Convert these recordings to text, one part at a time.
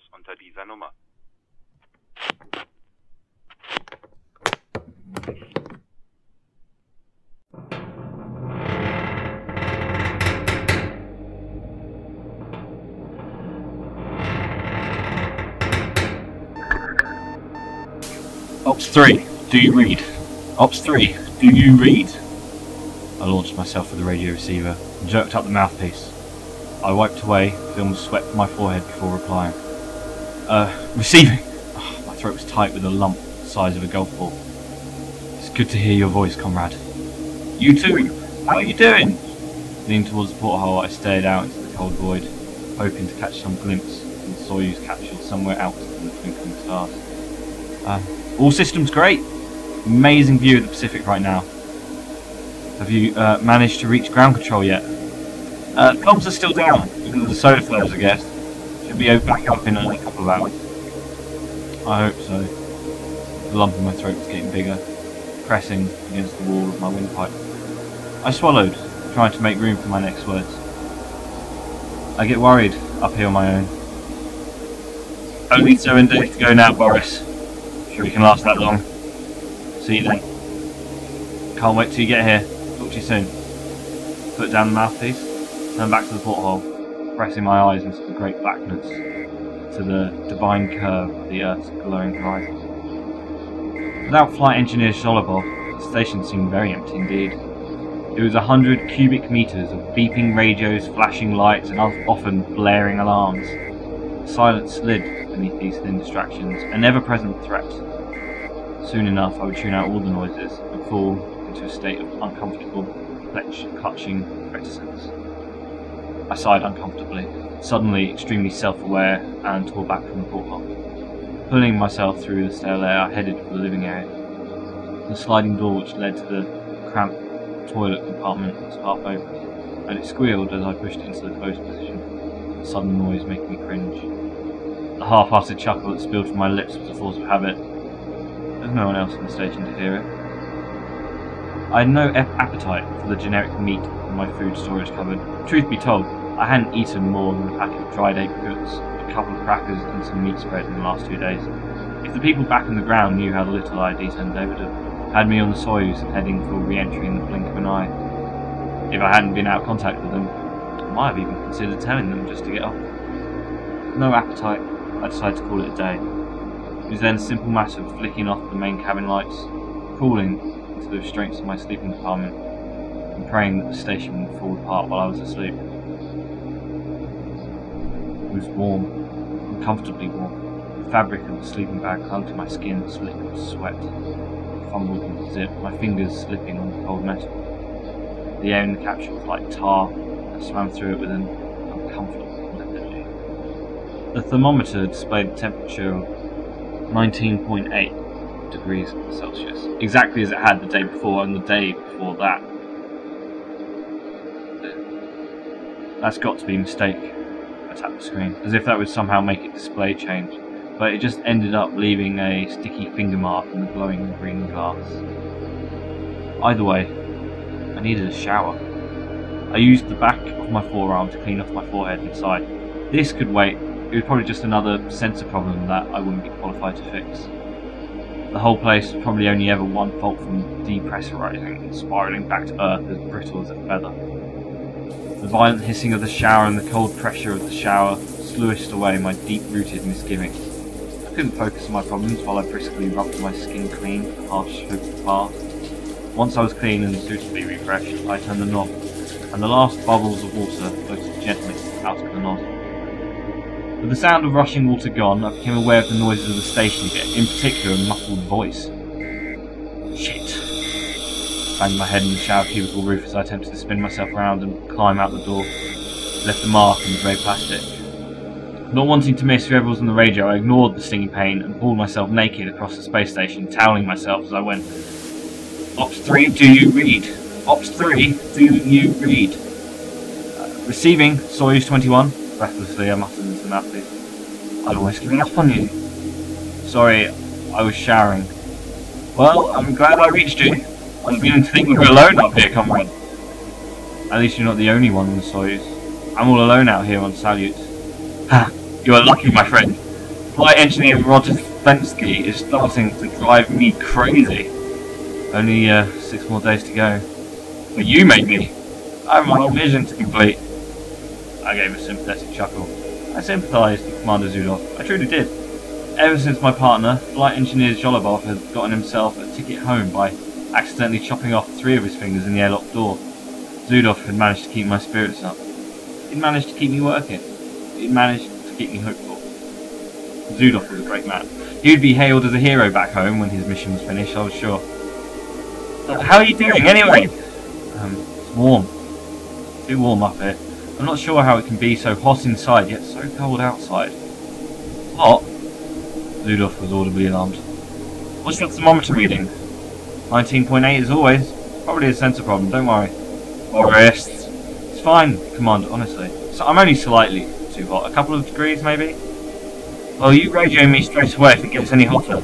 Radios unter dieser Nummer. Ops 3, do you read? Ops 3, do you read? I launched myself with the radio receiver and jerked up the mouthpiece. I wiped away film sweat from my forehead before replying. Receiving! Oh, my throat was tight with a lump the size of a golf ball. It's good to hear your voice, comrade. You too! How are you doing? Leaning towards the porthole, I stared out into the cold void, hoping to catch some glimpse of the Soyuz capsule somewhere out in the twinkling stars. All systems great. Amazing view of the Pacific right now. Have you managed to reach ground control yet? Comms are still down because of the solar flares, I guess. Should be back up in a couple of hours. I hope so. The lump in my throat was getting bigger, pressing against the wall of my windpipe. I swallowed, trying to make room for my next words. I get worried up here on my own. Only 7 days to go now, Boris. Sure we can last that long. See you then. Can't wait till you get here. Talk to you soon. Put down the mouthpiece, turn back to the porthole, pressing my eyes into the great blackness, to the divine curve of the Earth's glowing horizon. Without Flight Engineer Sholobov, the station seemed very empty indeed. It was 100 cubic meters of beeping radios, flashing lights, and often blaring alarms. Silence slid beneath these thin distractions, a never-present threat. Soon enough I would tune out all the noises and fall into a state of uncomfortable, clutching reticence. I sighed uncomfortably, suddenly extremely self-aware, and tore back from the porthole. Pulling myself through the stale air, I headed for the living area. The sliding door which led to the cramped toilet compartment was half open, and it squealed as I pushed it into the closed position, a sudden noise making me cringe. The half-hearted chuckle that spilled from my lips was a force of habit. There was no one else in the station to hear it. I had no appetite for the generic meat in my food storage cupboard. Truth be told, I hadn't eaten more than a packet of dried apricots, a couple of crackers and some meat spread in the last 2 days. If the people back on the ground knew how little I turned over to had me on the Soyuz and heading for re-entry in the blink of an eye. If I hadn't been out of contact with them, I might have even considered telling them just to get off. No appetite, I decided to call it a day. It was then a simple matter of flicking off the main cabin lights, crawling into the restraints of my sleeping compartment, and praying that the station would fall apart while I was asleep. It was warm, uncomfortably warm. The fabric of the sleeping bag clung to my skin, slick with sweat. I fumbled with the zip, my fingers slipping on the cold metal. The air in the capsule was like tar. I swam through it with an uncomfortable lethargy. The thermometer displayed a temperature of 19.8 degrees Celsius, exactly as it had the day before and the day before that. That's got to be a mistake. I tapped the screen, as if that would somehow make it display change, but it just ended up leaving a sticky finger mark in the glowing green glass. Either way, I needed a shower. I used the back of my forearm to clean off my forehead and sighed. This could wait. It was probably just another sensor problem that I wouldn't be qualified to fix. The whole place was probably only ever one fault from depressurizing and spiraling back to Earth as brittle as a feather. The violent hissing of the shower and the cold pressure of the shower sluiced away my deep-rooted misgivings. I couldn't focus on my problems while I briskly rubbed my skin clean with the harsh hope of the bath. Once I was clean and suitably refreshed, I turned the knob, and the last bubbles of water floated gently out of the nozzle. With the sound of rushing water gone, I became aware of the noises of the station again, in particular a muffled voice. Shit! Banged my head in the shower cubicle roof as I attempted to spin myself around and climb out the door. Left a mark in the grey plastic. Not wanting to miss whoever was on the radio, I ignored the stinging pain and pulled myself naked across the space station, toweling myself as I went. Ops 3, do you read? Ops 3, do you read? Receiving, Soyuz 21. Breathlessly, I muttered into the mouthpiece. I'd always given up on you. Sorry, I was showering. Well, I'm glad I reached you. I was beginning to think we were alone up here, comrade. At least you're not the only one on the Soyuz. I'm all alone out here on Salyut. Ha! You are lucky, my friend. Flight engineer Roger Fensky is starting to drive me crazy. Only 6 more days to go. But you made me. I have my own vision to complete. I gave a sympathetic chuckle. I sympathised with Commander Zudov. I truly did. Ever since my partner, Flight Engineer Zholobov, had gotten himself a ticket home by accidentally chopping off 3 of his fingers in the airlock door, Zudov had managed to keep my spirits up. He'd managed to keep me working. He'd managed to keep me hopeful. Zudov was a great man. He would be hailed as a hero back home when his mission was finished, I was sure. How are you doing anyway? It's warm. Too warm up here. I'm not sure how it can be so hot inside, yet so cold outside. Hot? Zudov was audibly alarmed. What's that thermometer reading? 19.8 as always. Probably a sensor problem, don't worry. Boris. It's fine, Commander, honestly. So I'm only slightly too hot. A couple of degrees, maybe? Well, you radio me straight away if it gets any hotter.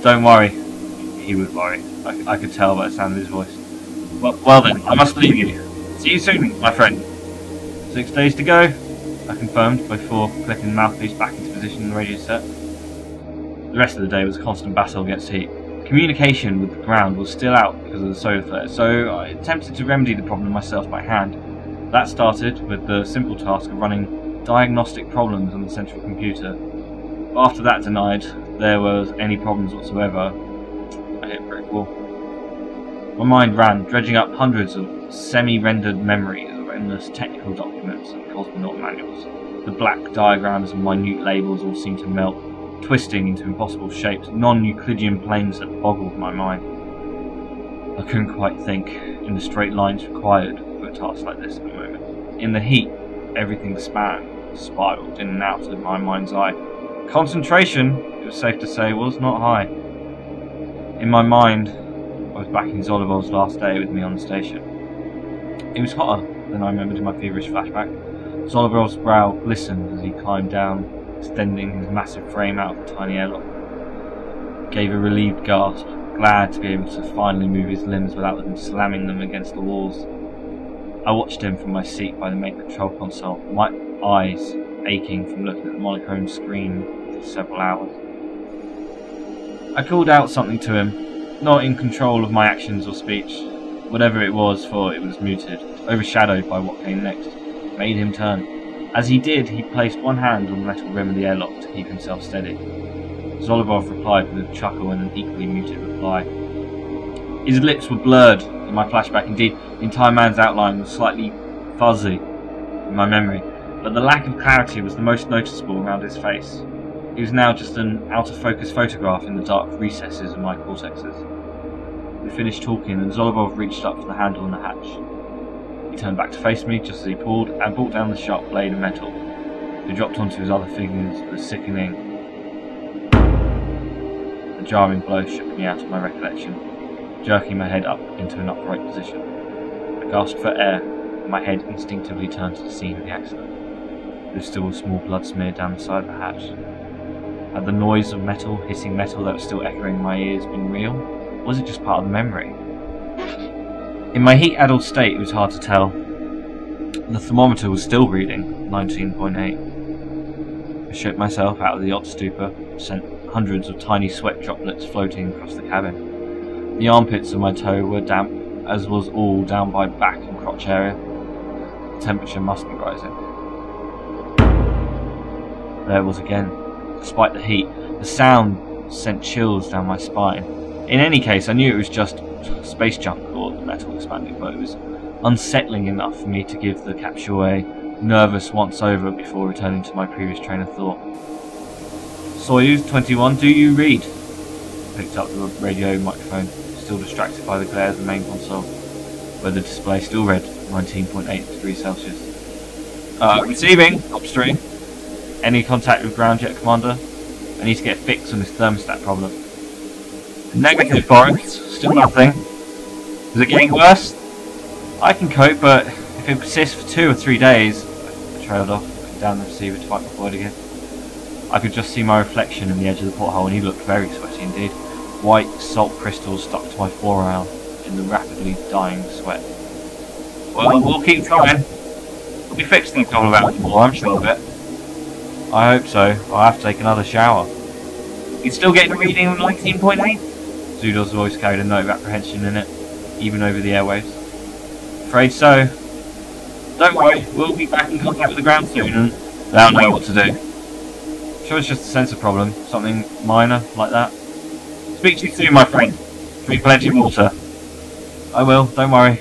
Don't worry. He would worry. I could tell by the sound of his voice. Well then, I must leave you. See you soon, my friend. 6 days to go, I confirmed before clicking the mouthpiece back into position in the radio set. The rest of the day was a constant battle against heat. Communication with the ground was still out because of the solar flare, so I attempted to remedy the problem myself by hand. That started with the simple task of running diagnostic problems on the central computer. But after that denied there was any problems whatsoever, I hit a brick wall. My mind ran, dredging up hundreds of semi-rendered memories of endless technical documents and Cosmonaut manuals. The black diagrams and minute labels all seemed to melt, twisting into impossible shapes, non-Euclidean planes that boggled my mind. I couldn't quite think in the straight lines required for a task like this at the moment. In the heat, everything spiraled in and out of my mind's eye. Concentration, it was safe to say, was not high. In my mind, I was back in Zolobov's last day with me on the station. It was hotter than I remembered in my feverish flashback. Zolobov's brow glistened as he climbed down, extending his massive frame out of the tiny airlock. Gave a relieved gasp, glad to be able to finally move his limbs without them slamming them against the walls. I watched him from my seat by the main control console, my eyes aching from looking at the monochrome screen for several hours. I called out something to him, not in control of my actions or speech. Whatever it was, for it was muted, overshadowed by what came next, made him turn. As he did, he placed one hand on the metal rim of the airlock to keep himself steady. Zolobov replied with a chuckle and an equally muted reply. His lips were blurred in my flashback. Indeed, the entire man's outline was slightly fuzzy in my memory, but the lack of clarity was the most noticeable around his face. He was now just an out-of-focus photograph in the dark recesses of my cortexes. We finished talking, and Zolobov reached up for the handle on the hatch. He turned back to face me just as he pulled and brought down the sharp blade of metal. He dropped onto his other fingers with a sickening. A jarring blow shook me out of my recollection, jerking my head up into an upright position. I gasped for air, and my head instinctively turned to the scene of the accident. There was still a small blood smear down the side of the hatch. Had the noise of metal, hissing metal that was still echoing in my ears been real? Or was it just part of the memory? In my heat-addled state, it was hard to tell. The thermometer was still reading 19.8. I shook myself out of the yacht stupor, sent hundreds of tiny sweat droplets floating across the cabin. The armpits of my toe were damp, as was all down my back and crotch area. The temperature must be rising. There it was again. Despite the heat, the sound sent chills down my spine. In any case, I knew it was just space junk or the metal expanding, but it was unsettling enough for me to give the capsule a nervous once-over before returning to my previous train of thought. Soyuz 21, do you read? I picked up the radio microphone, still distracted by the glare of the main console, where the display still read 19.8 degrees Celsius. Receiving, Ops 3. Any contact with ground jet, Commander? I need to get a fix on this thermostat problem. Negative, Boris. Still nothing. Is it getting worse? I can cope, but if it persists for 2 or 3 days... I trailed off, put down the receiver to fight my void again. I could just see my reflection in the edge of the porthole, and he looked very sweaty indeed. White salt crystals stuck to my forearm in the rapidly dying sweat. Well, we'll keep trying. We'll be fixed in a couple of hours more, I'm sure of it. I hope so. I'll have to take another shower. You're still getting a reading of 19.8? Zudov's voice carried a note of apprehension in it, even over the airwaves. Afraid so. Don't worry, we'll be back in contact with the ground soon and they'll know what to do. Sure, it's just a sensor problem, something minor like that. Speak to you soon, my friend. Drink plenty of water. I will, don't worry.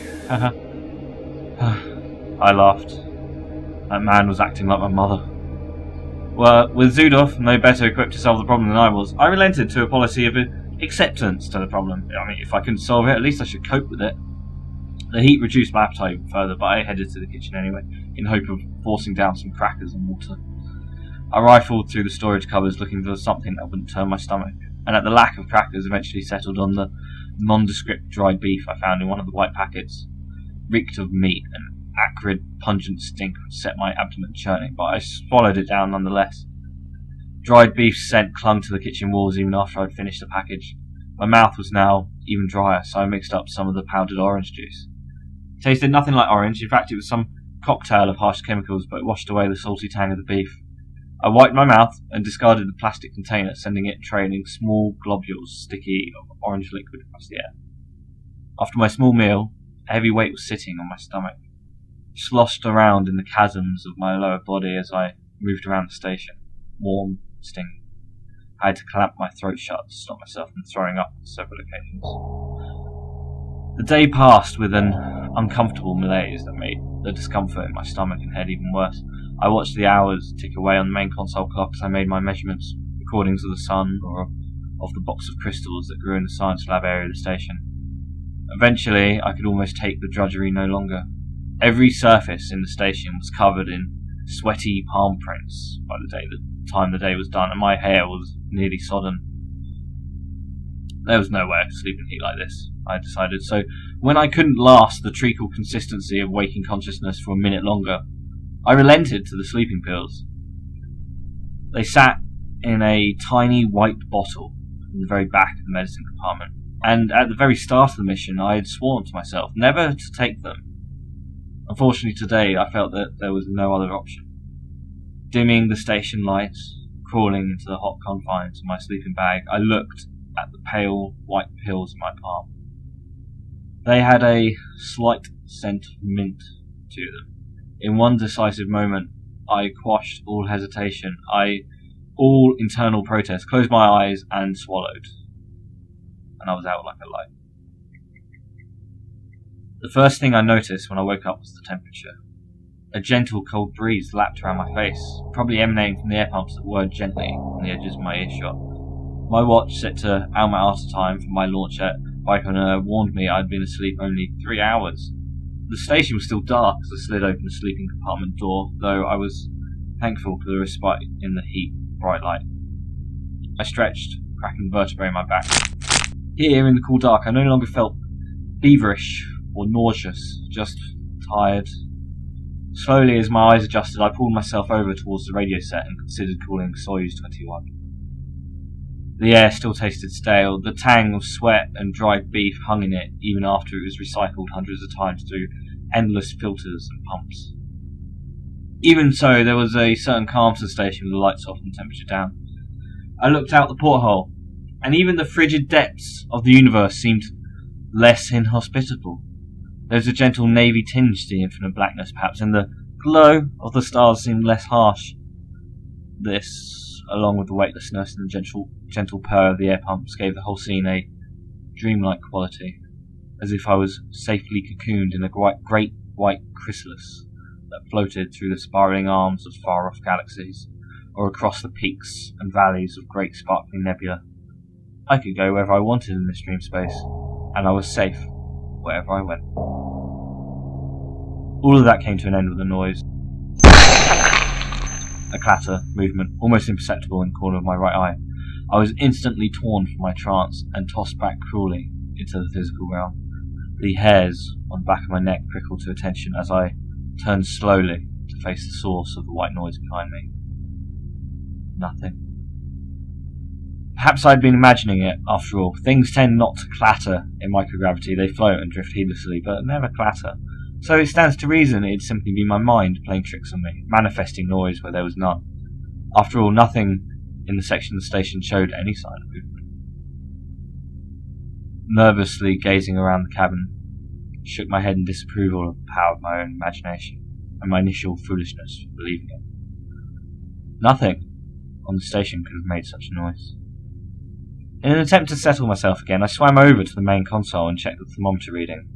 I laughed. That man was acting like my mother. Well, with Zudov no better equipped to solve the problem than I was, I relented to a policy of acceptance to the problem. I mean, if I couldn't solve it, at least I should cope with it. The heat reduced my appetite even further, but I headed to the kitchen anyway, in hope of forcing down some crackers and water. I rifled through the storage cupboards looking for something that wouldn't turn my stomach, and at the lack of crackers eventually settled on the nondescript dried beef I found in one of the white packets. Reeked of meat, and acrid, pungent stink which set my abdomen churning, but I swallowed it down nonetheless. Dried beef scent clung to the kitchen walls even after I'd finished the package. My mouth was now even drier, so I mixed up some of the powdered orange juice. It tasted nothing like orange. In fact, it was some cocktail of harsh chemicals, but it washed away the salty tang of the beef. I wiped my mouth and discarded the plastic container, sending it trailing small globules sticky of orange liquid across the air. After my small meal, a heavy weight was sitting on my stomach, sloshed around in the chasms of my lower body as I moved around the station, warm, stinging. I had to clamp my throat shut to stop myself from throwing up on several occasions. The day passed with an uncomfortable malaise that made the discomfort in my stomach and head even worse. I watched the hours tick away on the main console clock as I made my measurements, recordings of the sun or of the box of crystals that grew in the science lab area of the station. Eventually, I could almost take the drudgery no longer. Every surface in the station was covered in sweaty palm prints by the time the day was done, and my hair was nearly sodden. There was no way I could sleep in heat like this, I decided, so when I couldn't last the treacle consistency of waking consciousness for a minute longer, I relented to the sleeping pills. They sat in a tiny white bottle in the very back of the medicine compartment, and at the very start of the mission I had sworn to myself never to take them. Unfortunately today I felt that there was no other option. Dimming the station lights, crawling into the hot confines of my sleeping bag, I looked at the pale white pills in my palm. They had a slight scent of mint to them. In one decisive moment, I quashed all hesitation, all internal protest, closed my eyes and swallowed. And I was out like a light. The first thing I noticed when I woke up was the temperature. A gentle cold breeze lapped around my face, probably emanating from the air pumps that whirred gently on the edges of my earshot. My watch, set to Alma Ata time for my launch at Baikonur, warned me I'd been asleep only 3 hours. The station was still dark as I slid open the sleeping compartment door, though I was thankful for the respite in the heat bright light. I stretched, cracking the vertebrae in my back. Here, in the cool dark, I no longer felt feverish or nauseous, just tired. Slowly, as my eyes adjusted, I pulled myself over towards the radio set and considered calling Soyuz 21. The air still tasted stale. The tang of sweat and dried beef hung in it even after it was recycled hundreds of times through endless filters and pumps. Even so, there was a certain calm to the station with the lights off and temperature down. I looked out the porthole, and even the frigid depths of the universe seemed less inhospitable. There was a gentle navy tinge to the infinite blackness, perhaps, and the glow of the stars seemed less harsh. This, along with the weightlessness and the gentle purr of the air pumps, gave the whole scene a dreamlike quality, as if I was safely cocooned in a great white chrysalis that floated through the spiraling arms of far-off galaxies, or across the peaks and valleys of great sparkling nebula. I could go wherever I wanted in this dream space, and I was safe wherever I went. All of that came to an end with a noise. A clatter, movement, almost imperceptible in the corner of my right eye. I was instantly torn from my trance and tossed back cruelly into the physical realm. The hairs on the back of my neck prickled to attention as I turned slowly to face the source of the white noise behind me. Nothing. Perhaps I'd been imagining it, after all. Things tend not to clatter in microgravity. They float and drift heedlessly, but never clatter. So it stands to reason it'd simply be my mind playing tricks on me, manifesting noise where there was none. After all, nothing in the section of the station showed any sign of movement. Nervously gazing around the cabin, I shook my head in disapproval of the power of my own imagination and my initial foolishness for believing it. Nothing on the station could have made such a noise. In an attempt to settle myself again, I swam over to the main console and checked the thermometer reading.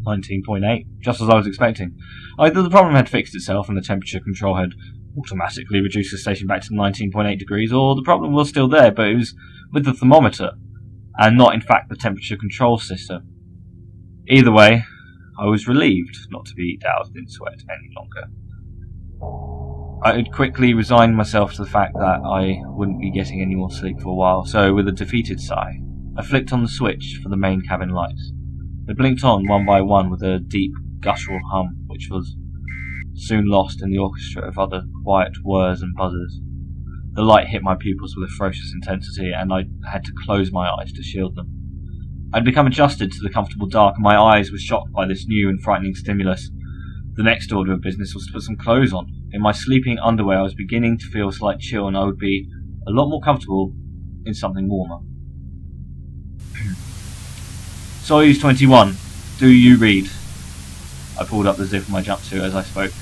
19.8, just as I was expecting. Either the problem had fixed itself and the temperature control had automatically reduced the station back to 19.8 degrees, or the problem was still there, but it was with the thermometer, and not in fact the temperature control system. Either way, I was relieved not to be doused in sweat any longer. I had quickly resigned myself to the fact that I wouldn't be getting any more sleep for a while, so with a defeated sigh, I flicked on the switch for the main cabin lights. They blinked on one by one with a deep, guttural hum, which was soon lost in the orchestra of other quiet whirs and buzzes. The light hit my pupils with a ferocious intensity, and I had to close my eyes to shield them. I'd become adjusted to the comfortable dark, and my eyes were shocked by this new and frightening stimulus. The next order of business was to put some clothes on. In my sleeping underwear I was beginning to feel a slight chill, and I would be a lot more comfortable in something warmer. Soyuz 21, do you read? I pulled up the zip of my jumpsuit as I spoke.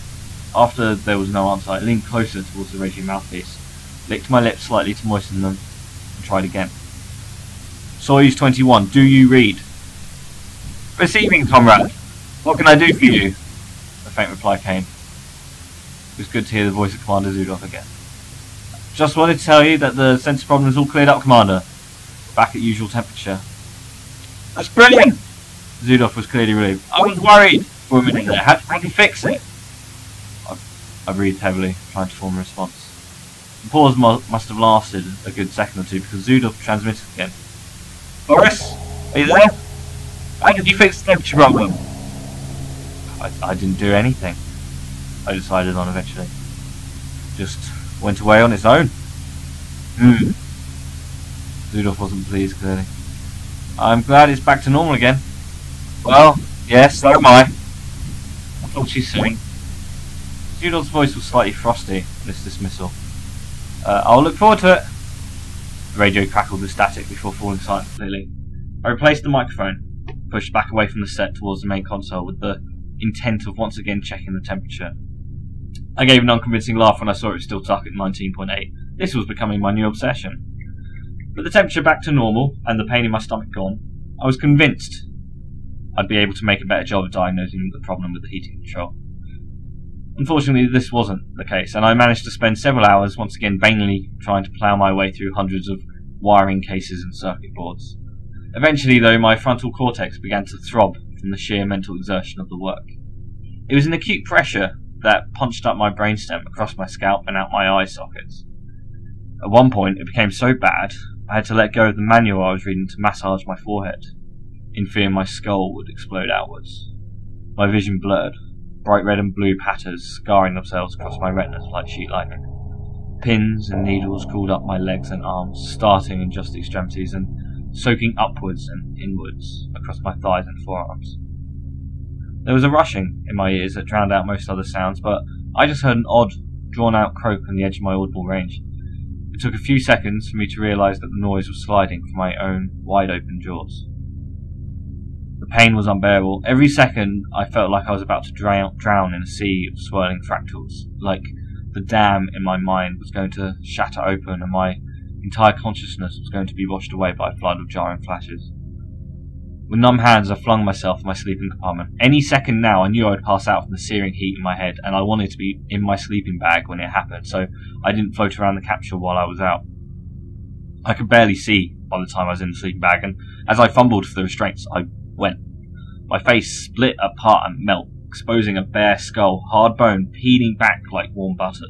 After there was no answer, I leaned closer towards the radio mouthpiece, licked my lips slightly to moisten them, and tried again. Soyuz 21, do you read? Receiving, comrade. What can I do for you? A faint reply came. It was good to hear the voice of Commander Zudov again. Just wanted to tell you that the sensor problem is all cleared up, Commander. Back at usual temperature. That's brilliant! Zudov was clearly relieved. I was worried for a minute there. How did you fix it? I breathed heavily, trying to form a response. The pause must have lasted a good second or two because Zudov transmitted again. Boris, are you there? How did you fix the temperature problem? I didn't do anything, I decided on eventually. Just went away on its own. Zudov wasn't pleased, clearly. I'm glad it's back to normal again. Well, yes, so am I. I'll talk to you soon. Zudov's voice was slightly frosty in this dismissal. I'll look forward to it. The radio crackled with static before falling silent completely. I replaced the microphone, pushed back away from the set towards the main console with the intent of once again checking the temperature. I gave an unconvincing laugh when I saw it was still stuck at 19.8. This was becoming my new obsession. With the temperature back to normal and the pain in my stomach gone, I was convinced I'd be able to make a better job of diagnosing the problem with the heating control. Unfortunately, this wasn't the case, and I managed to spend several hours once again vainly trying to plough my way through hundreds of wiring cases and circuit boards. Eventually, though, my frontal cortex began to throb from the sheer mental exertion of the work. It was an acute pressure that punched up my brainstem, across my scalp and out my eye sockets. At one point, it became so bad, I had to let go of the manual I was reading to massage my forehead, in fear my skull would explode outwards. My vision blurred, bright red and blue patterns scarring themselves across my retinas like sheet lightning. Pins and needles crawled up my legs and arms, starting in just the extremities and soaking upwards and inwards across my thighs and forearms. There was a rushing in my ears that drowned out most other sounds, but I just heard an odd, drawn-out croak on the edge of my audible range. It took a few seconds for me to realise that the noise was sliding from my own wide-open jaws. The pain was unbearable. Every second I felt like I was about to drown in a sea of swirling fractals, like the dam in my mind was going to shatter open and my entire consciousness was going to be washed away by a flood of jarring flashes. With numb hands I flung myself in my sleeping compartment. Any second now I knew I would pass out from the searing heat in my head, and I wanted to be in my sleeping bag when it happened, so I didn't float around the capsule while I was out. I could barely see by the time I was in the sleeping bag, and as I fumbled for the restraints, I went. My face split apart and melt, exposing a bare skull, hard bone peeling back like warm butter.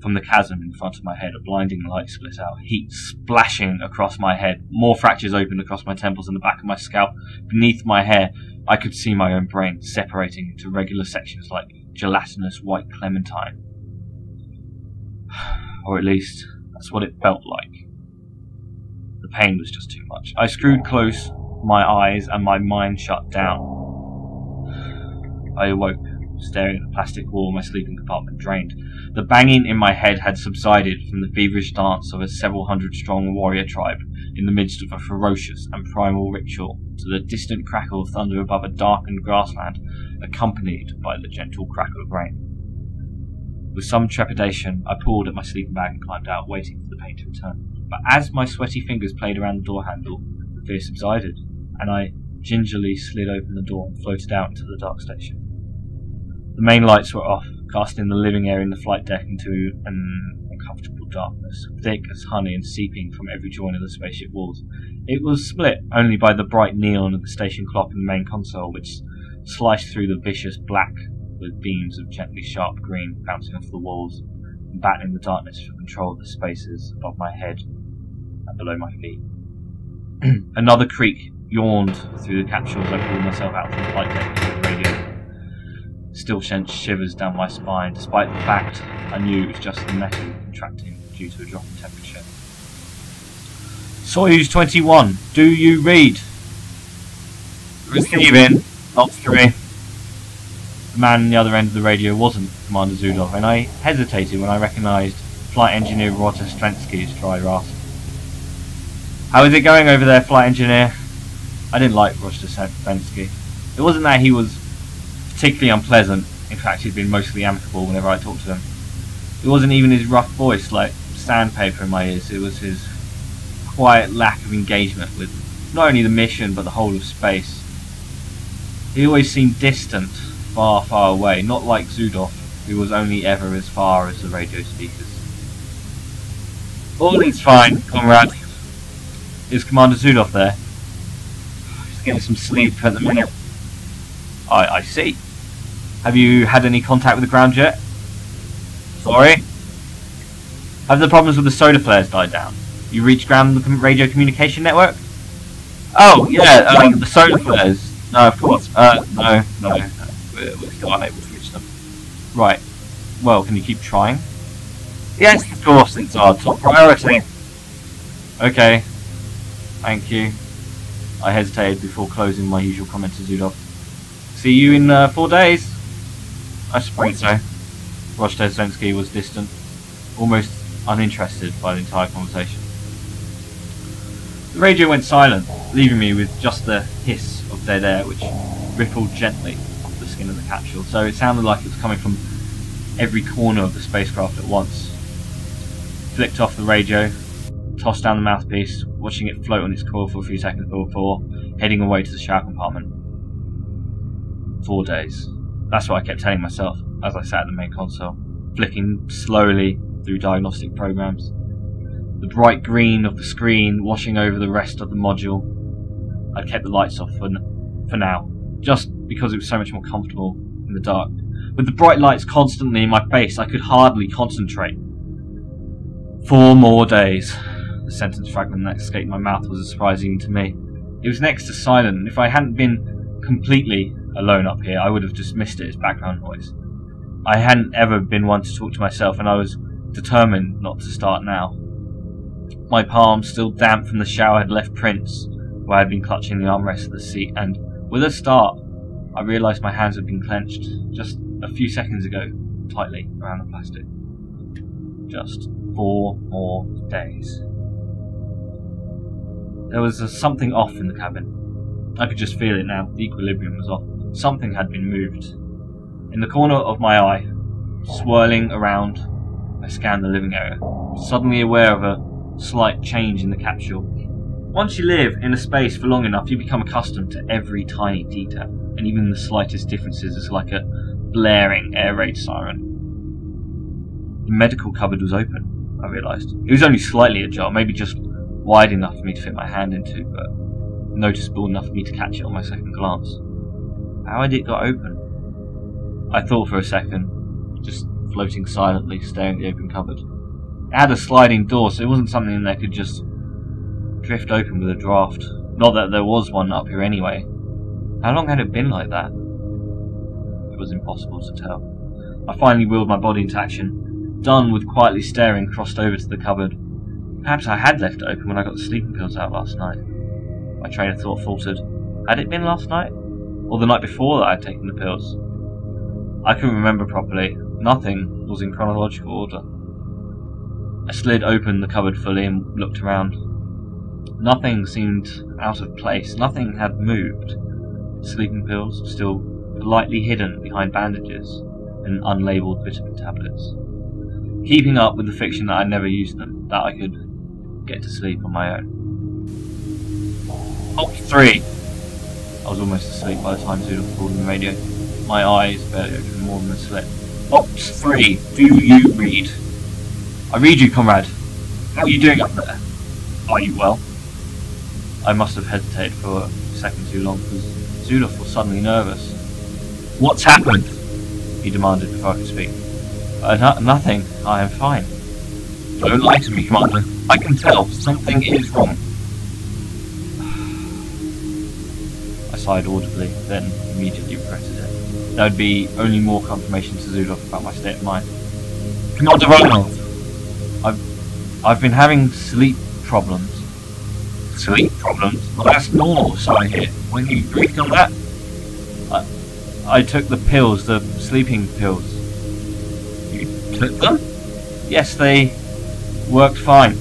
From the chasm in front of my head, a blinding light split out, heat splashing across my head. More fractures opened across my temples and the back of my scalp. Beneath my hair, I could see my own brain separating into regular sections like gelatinous white clementine. Or at least, that's what it felt like. The pain was just too much. I screwed close my eyes and my mind shut down. I awoke, staring at the plastic wall my sleeping compartment drained. The banging in my head had subsided from the feverish dance of a several hundred-strong warrior tribe in the midst of a ferocious and primal ritual to the distant crackle of thunder above a darkened grassland, accompanied by the gentle crackle of rain. With some trepidation, I pulled at my sleeping bag and climbed out, waiting for the pain to return. But as my sweaty fingers played around the door handle, the fear subsided, and I gingerly slid open the door and floated out into the dark station. The main lights were off, casting the living area and the flight deck into an uncomfortable darkness, thick as honey and seeping from every joint of the spaceship walls. It was split only by the bright neon of the station clock in the main console, which sliced through the vicious black with beams of gently sharp green bouncing off the walls and battling the darkness for control of the spaces above my head and below my feet. Another creak yawned through the capsule as I pulled myself out from the flight deck to the radio. Still sent shivers down my spine, despite the fact I knew it was just the metal contracting due to a drop in temperature. Soyuz 21, do you read? Receiving, Ops 3. The man on the other end of the radio wasn't Commander Zudov, and I hesitated when I recognised Flight Engineer Rotostrensky's dry rasp. How is it going over there, Flight Engineer? I didn't like Rotostrensky. It wasn't that he was particularly unpleasant. In fact, he'd been mostly amicable whenever I talked to him. It wasn't even his rough voice like sandpaper in my ears. It was his quiet lack of engagement with not only the mission but the whole of space. He always seemed distant, far, far away, not like Zudov, who was only ever as far as the radio speakers. All is fine, comrade. Is Commander Zudov there? He's getting some sleep at the minute. I see. Have you had any contact with the ground jet? Sorry? Have the problems with the solar flares died down? You reached ground radio communication network? Oh, yeah, the solar flares. No, of course. No. We're still unable to reach them. Right. Well, can you keep trying? Yes, of course, it's our top priority. Okay. Thank you. I hesitated before closing my usual comment to Zudov. See you in 4 days? I suppose so. Rotostrensky was distant, almost uninterested by the entire conversation. The radio went silent, leaving me with just the hiss of dead air which rippled gently off the skin of the capsule, so it sounded like it was coming from every corner of the spacecraft at once. Flicked off the radio, tossed down the mouthpiece, watching it float on its coil for a few seconds before heading away to the shower compartment. 4 days. That's what I kept telling myself as I sat at the main console, flicking slowly through diagnostic programs. The bright green of the screen washing over the rest of the module. I'd kept the lights off for now, just because it was so much more comfortable in the dark. With the bright lights constantly in my face, I could hardly concentrate. 4 more days. The sentence fragment that escaped my mouth was surprising to me. It was next to silent, and if I hadn't been completely alone up here, I would have dismissed it as background noise. I hadn't ever been one to talk to myself, and I was determined not to start now. My palms, still damp from the shower, had left prints where I had been clutching the armrest of the seat, and with a start, I realised my hands had been clenched just a few seconds ago, tightly around the plastic. Just 4 more days. There was something off in the cabin. I could just feel it now. The equilibrium was off. Something had been moved. In the corner of my eye, swirling around, I scanned the living area, suddenly aware of a slight change in the capsule. Once you live in a space for long enough, you become accustomed to every tiny detail, and even the slightest differences is like a blaring air raid siren. The medical cupboard was open, I realised. It was only slightly ajar, maybe just wide enough for me to fit my hand into, but noticeable enough for me to catch it on my second glance. How had it got open? I thought for a second, just floating silently, staring at the open cupboard. It had a sliding door, so it wasn't something that could just drift open with a draft. Not that there was one up here anyway. How long had it been like that? It was impossible to tell. I finally willed my body into action. Done with quietly staring, crossed over to the cupboard. Perhaps I had left it open when I got the sleeping pills out last night. My train of thought faltered. Had it been last night? Or the night before that I had taken the pills? I couldn't remember properly. Nothing was in chronological order. I slid open the cupboard fully and looked around. Nothing seemed out of place. Nothing had moved. Sleeping pills were still politely hidden behind bandages and unlabeled vitamin tablets. Keeping up with the fiction that I'd never used them, that I could get to sleep on my own. Opt 3! I was almost asleep by the time Zoodle called on the radio. My eyes barely opened more than a slit. Opt 3, do you read? I read you, comrade. How are you doing up there? Are you well? I must have hesitated for a second too long because Zoodle was suddenly nervous. What's happened? He demanded before I could speak. Nothing. I am fine. Don't lie to me, Commander. I can tell something is wrong. I sighed audibly, then immediately regretted it. That would be only more confirmation to Zoodle about my state of mind. Commander Ronald! I've been having sleep problems. Sleep problems? Well, that's normal, so I hear. When you briefed on that? I took the pills, the sleeping pills. You took them? Yes, they worked fine.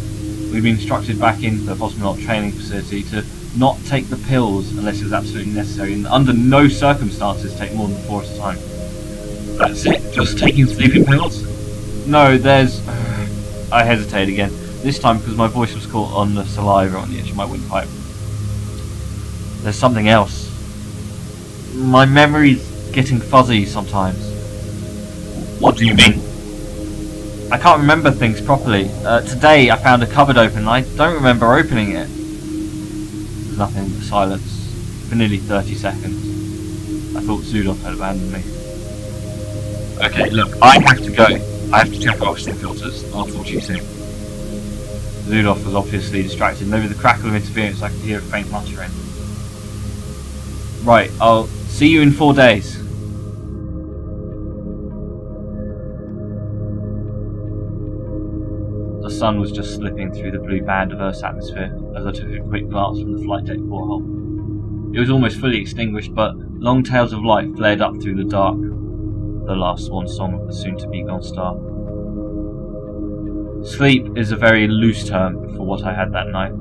We've been instructed back in the Cosmonaut training facility to not take the pills unless it's absolutely necessary, and under no circumstances take more than 4 at a time. That's it? Just taking sleeping pills? No, there's... I hesitated again, this time because my voice was caught on the saliva on the edge of my windpipe. There's something else. My memory's getting fuzzy sometimes. What do you mean? I can't remember things properly. Today I found a cupboard open and I don't remember opening it. There's nothing but silence for nearly 30 seconds. I thought Zoodle had abandoned me. Okay, look, I have to go. I have to check oxygen filters. I'll talk to you soon. Zoodle was obviously distracted, and over the crackle of interference I could hear a faint muttering. Right, I'll see you in 4 days. The sun was just slipping through the blue band of Earth's atmosphere as I took a quick glance from the flight deck porthole. It was almost fully extinguished, but long tails of light flared up through the dark, the last swan song of the soon-to-be-gone star. Sleep is a very loose term for what I had that night.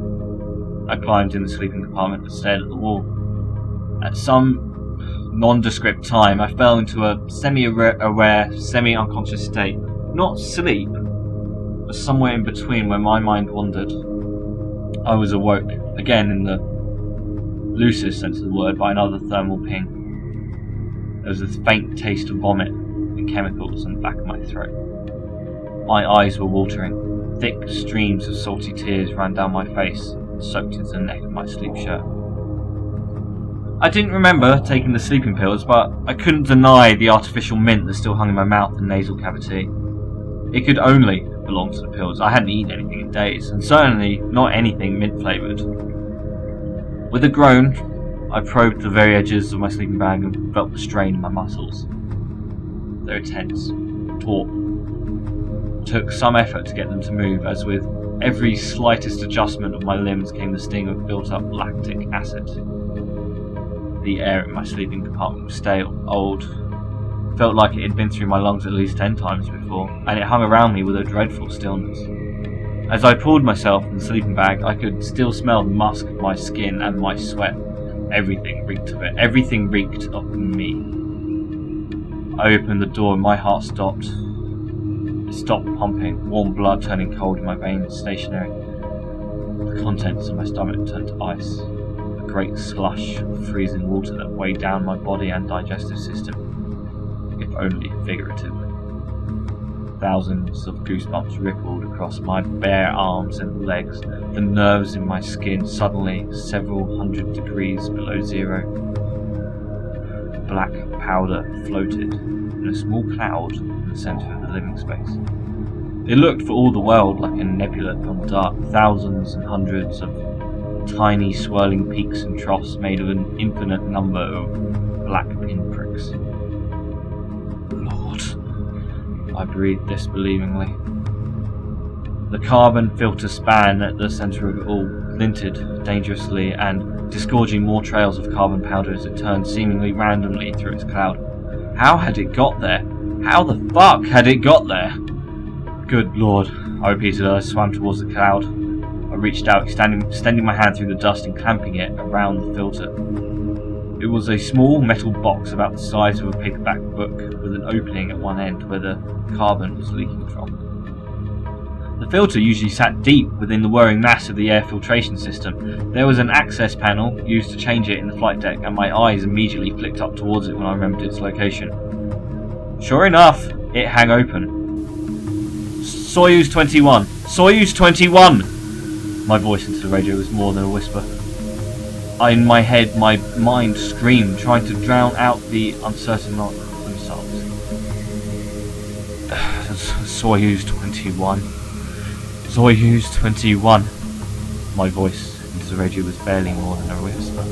I climbed in the sleeping compartment and stared at the wall. At some nondescript time, I fell into a semi-aware, semi-unconscious state. Not sleep, but somewhere in between where my mind wandered. I was awoke, again in the loosest sense of the word, by another thermal ping. There was a faint taste of vomit and chemicals in the back of my throat. My eyes were watering. Thick streams of salty tears ran down my face and soaked into the neck of my sleep shirt. I didn't remember taking the sleeping pills, but I couldn't deny the artificial mint that still hung in my mouth and nasal cavity. It could only belong to the pills. I hadn't eaten anything in days, and certainly not anything mint-flavoured. With a groan, I probed the very edges of my sleeping bag and felt the strain in my muscles. They were tense, taut. It took some effort to get them to move, as with every slightest adjustment of my limbs came the sting of built-up lactic acid. The air in my sleeping compartment was stale, old. Felt like it had been through my lungs at least 10 times before, and it hung around me with a dreadful stillness. As I pulled myself from the sleeping bag, I could still smell the musk of my skin and my sweat. Everything reeked of it. Everything reeked of me. I opened the door and my heart stopped. It stopped pumping, warm blood turning cold in my veins, stationary. The contents of my stomach turned to ice. A great slush of freezing water that weighed down my body and digestive system, if only figuratively. Thousands of goosebumps rippled across my bare arms and legs, the nerves in my skin suddenly several hundred degrees below zero. Black powder floated in a small cloud in the centre of the living space. It looked for all the world like a nebula gone dark, thousands and hundreds of tiny swirling peaks and troughs made of an infinite number of black pinpricks. Lord, I breathed disbelievingly. The carbon filter span at the centre of it all glinted dangerously and disgorging more trails of carbon powder as it turned seemingly randomly through its cloud. How had it got there? How the fuck had it got there? Good lord, I repeated as I swam towards the cloud. I reached out, extending my hand through the dust and clamping it around the filter. It was a small metal box about the size of a paperback book with an opening at one end where the carbon was leaking from. The filter usually sat deep within the whirring mass of the air filtration system. There was an access panel used to change it in the flight deck, and my eyes immediately flicked up towards it when I remembered its location. Sure enough, it hung open. Soyuz 21! Soyuz 21! My voice into the radio was more than a whisper. In my head, my mind screamed, trying to drown out the uncertain knowledge of themselves. Soyuz 21. Soyuz 21. My voice into the radio was barely more than a whisper.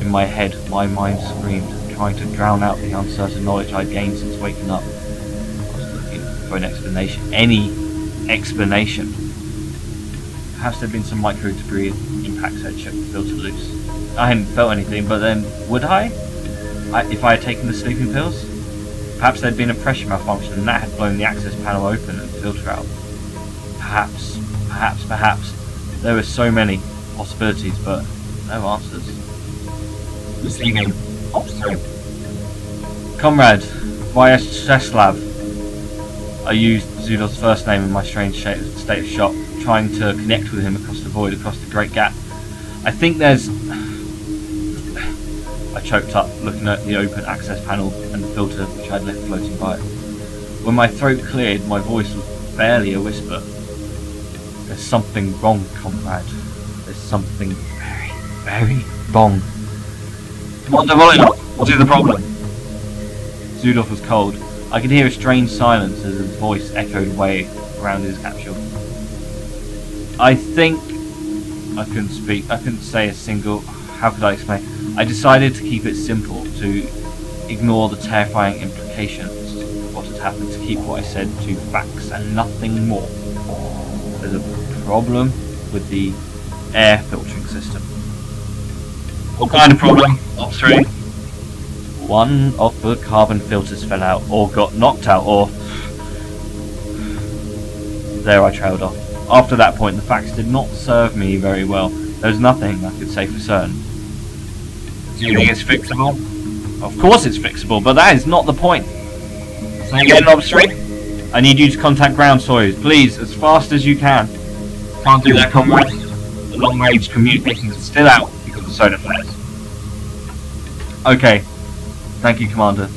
In my head, my mind screamed, trying to drown out the uncertain knowledge I'd gained since waking up. I was looking for an explanation. Any explanation. Perhaps there'd been some micro debris impacts had shook the filter loose. I hadn't felt anything, but then would I? If I had taken the sleeping pills? Perhaps there'd been a pressure malfunction and that had blown the access panel open and the filter out. Perhaps. There were so many possibilities, but no answers. Receiving. Observe. Comrade, Vyacheslav. I used Zudov's first name in my strange state of shock, trying to connect with him across the void, across the great gap. I think there's... I choked up, looking at the open access panel and the filter which I'd left floating by it. When my throat cleared, my voice was barely a whisper. There's something wrong, comrade. There's something very, very wrong. Commander Volleyball, what is the problem? Zudov was cold. I could hear a strange silence as his voice echoed away around his capsule. I think... I couldn't speak. I couldn't say a single... How could I explain? I decided to keep it simple, to ignore the terrifying implications of what had happened, to keep what I said to facts and nothing more. There's a problem with the air filtering system. What kind of problem? Ops 3. One of the carbon filters fell out, or got knocked out, or... There I trailed off. After that point, the facts did not serve me very well. There was nothing I could say for certain. Do you think it's fixable? Of course it's fixable, but that is not the point. Say again, Ops 3. I need you to contact ground, Soyuz. Please, as fast as you can. Can't do that, comrade. The long-range communications are still out because of solar flares. Okay. Thank you, Commander.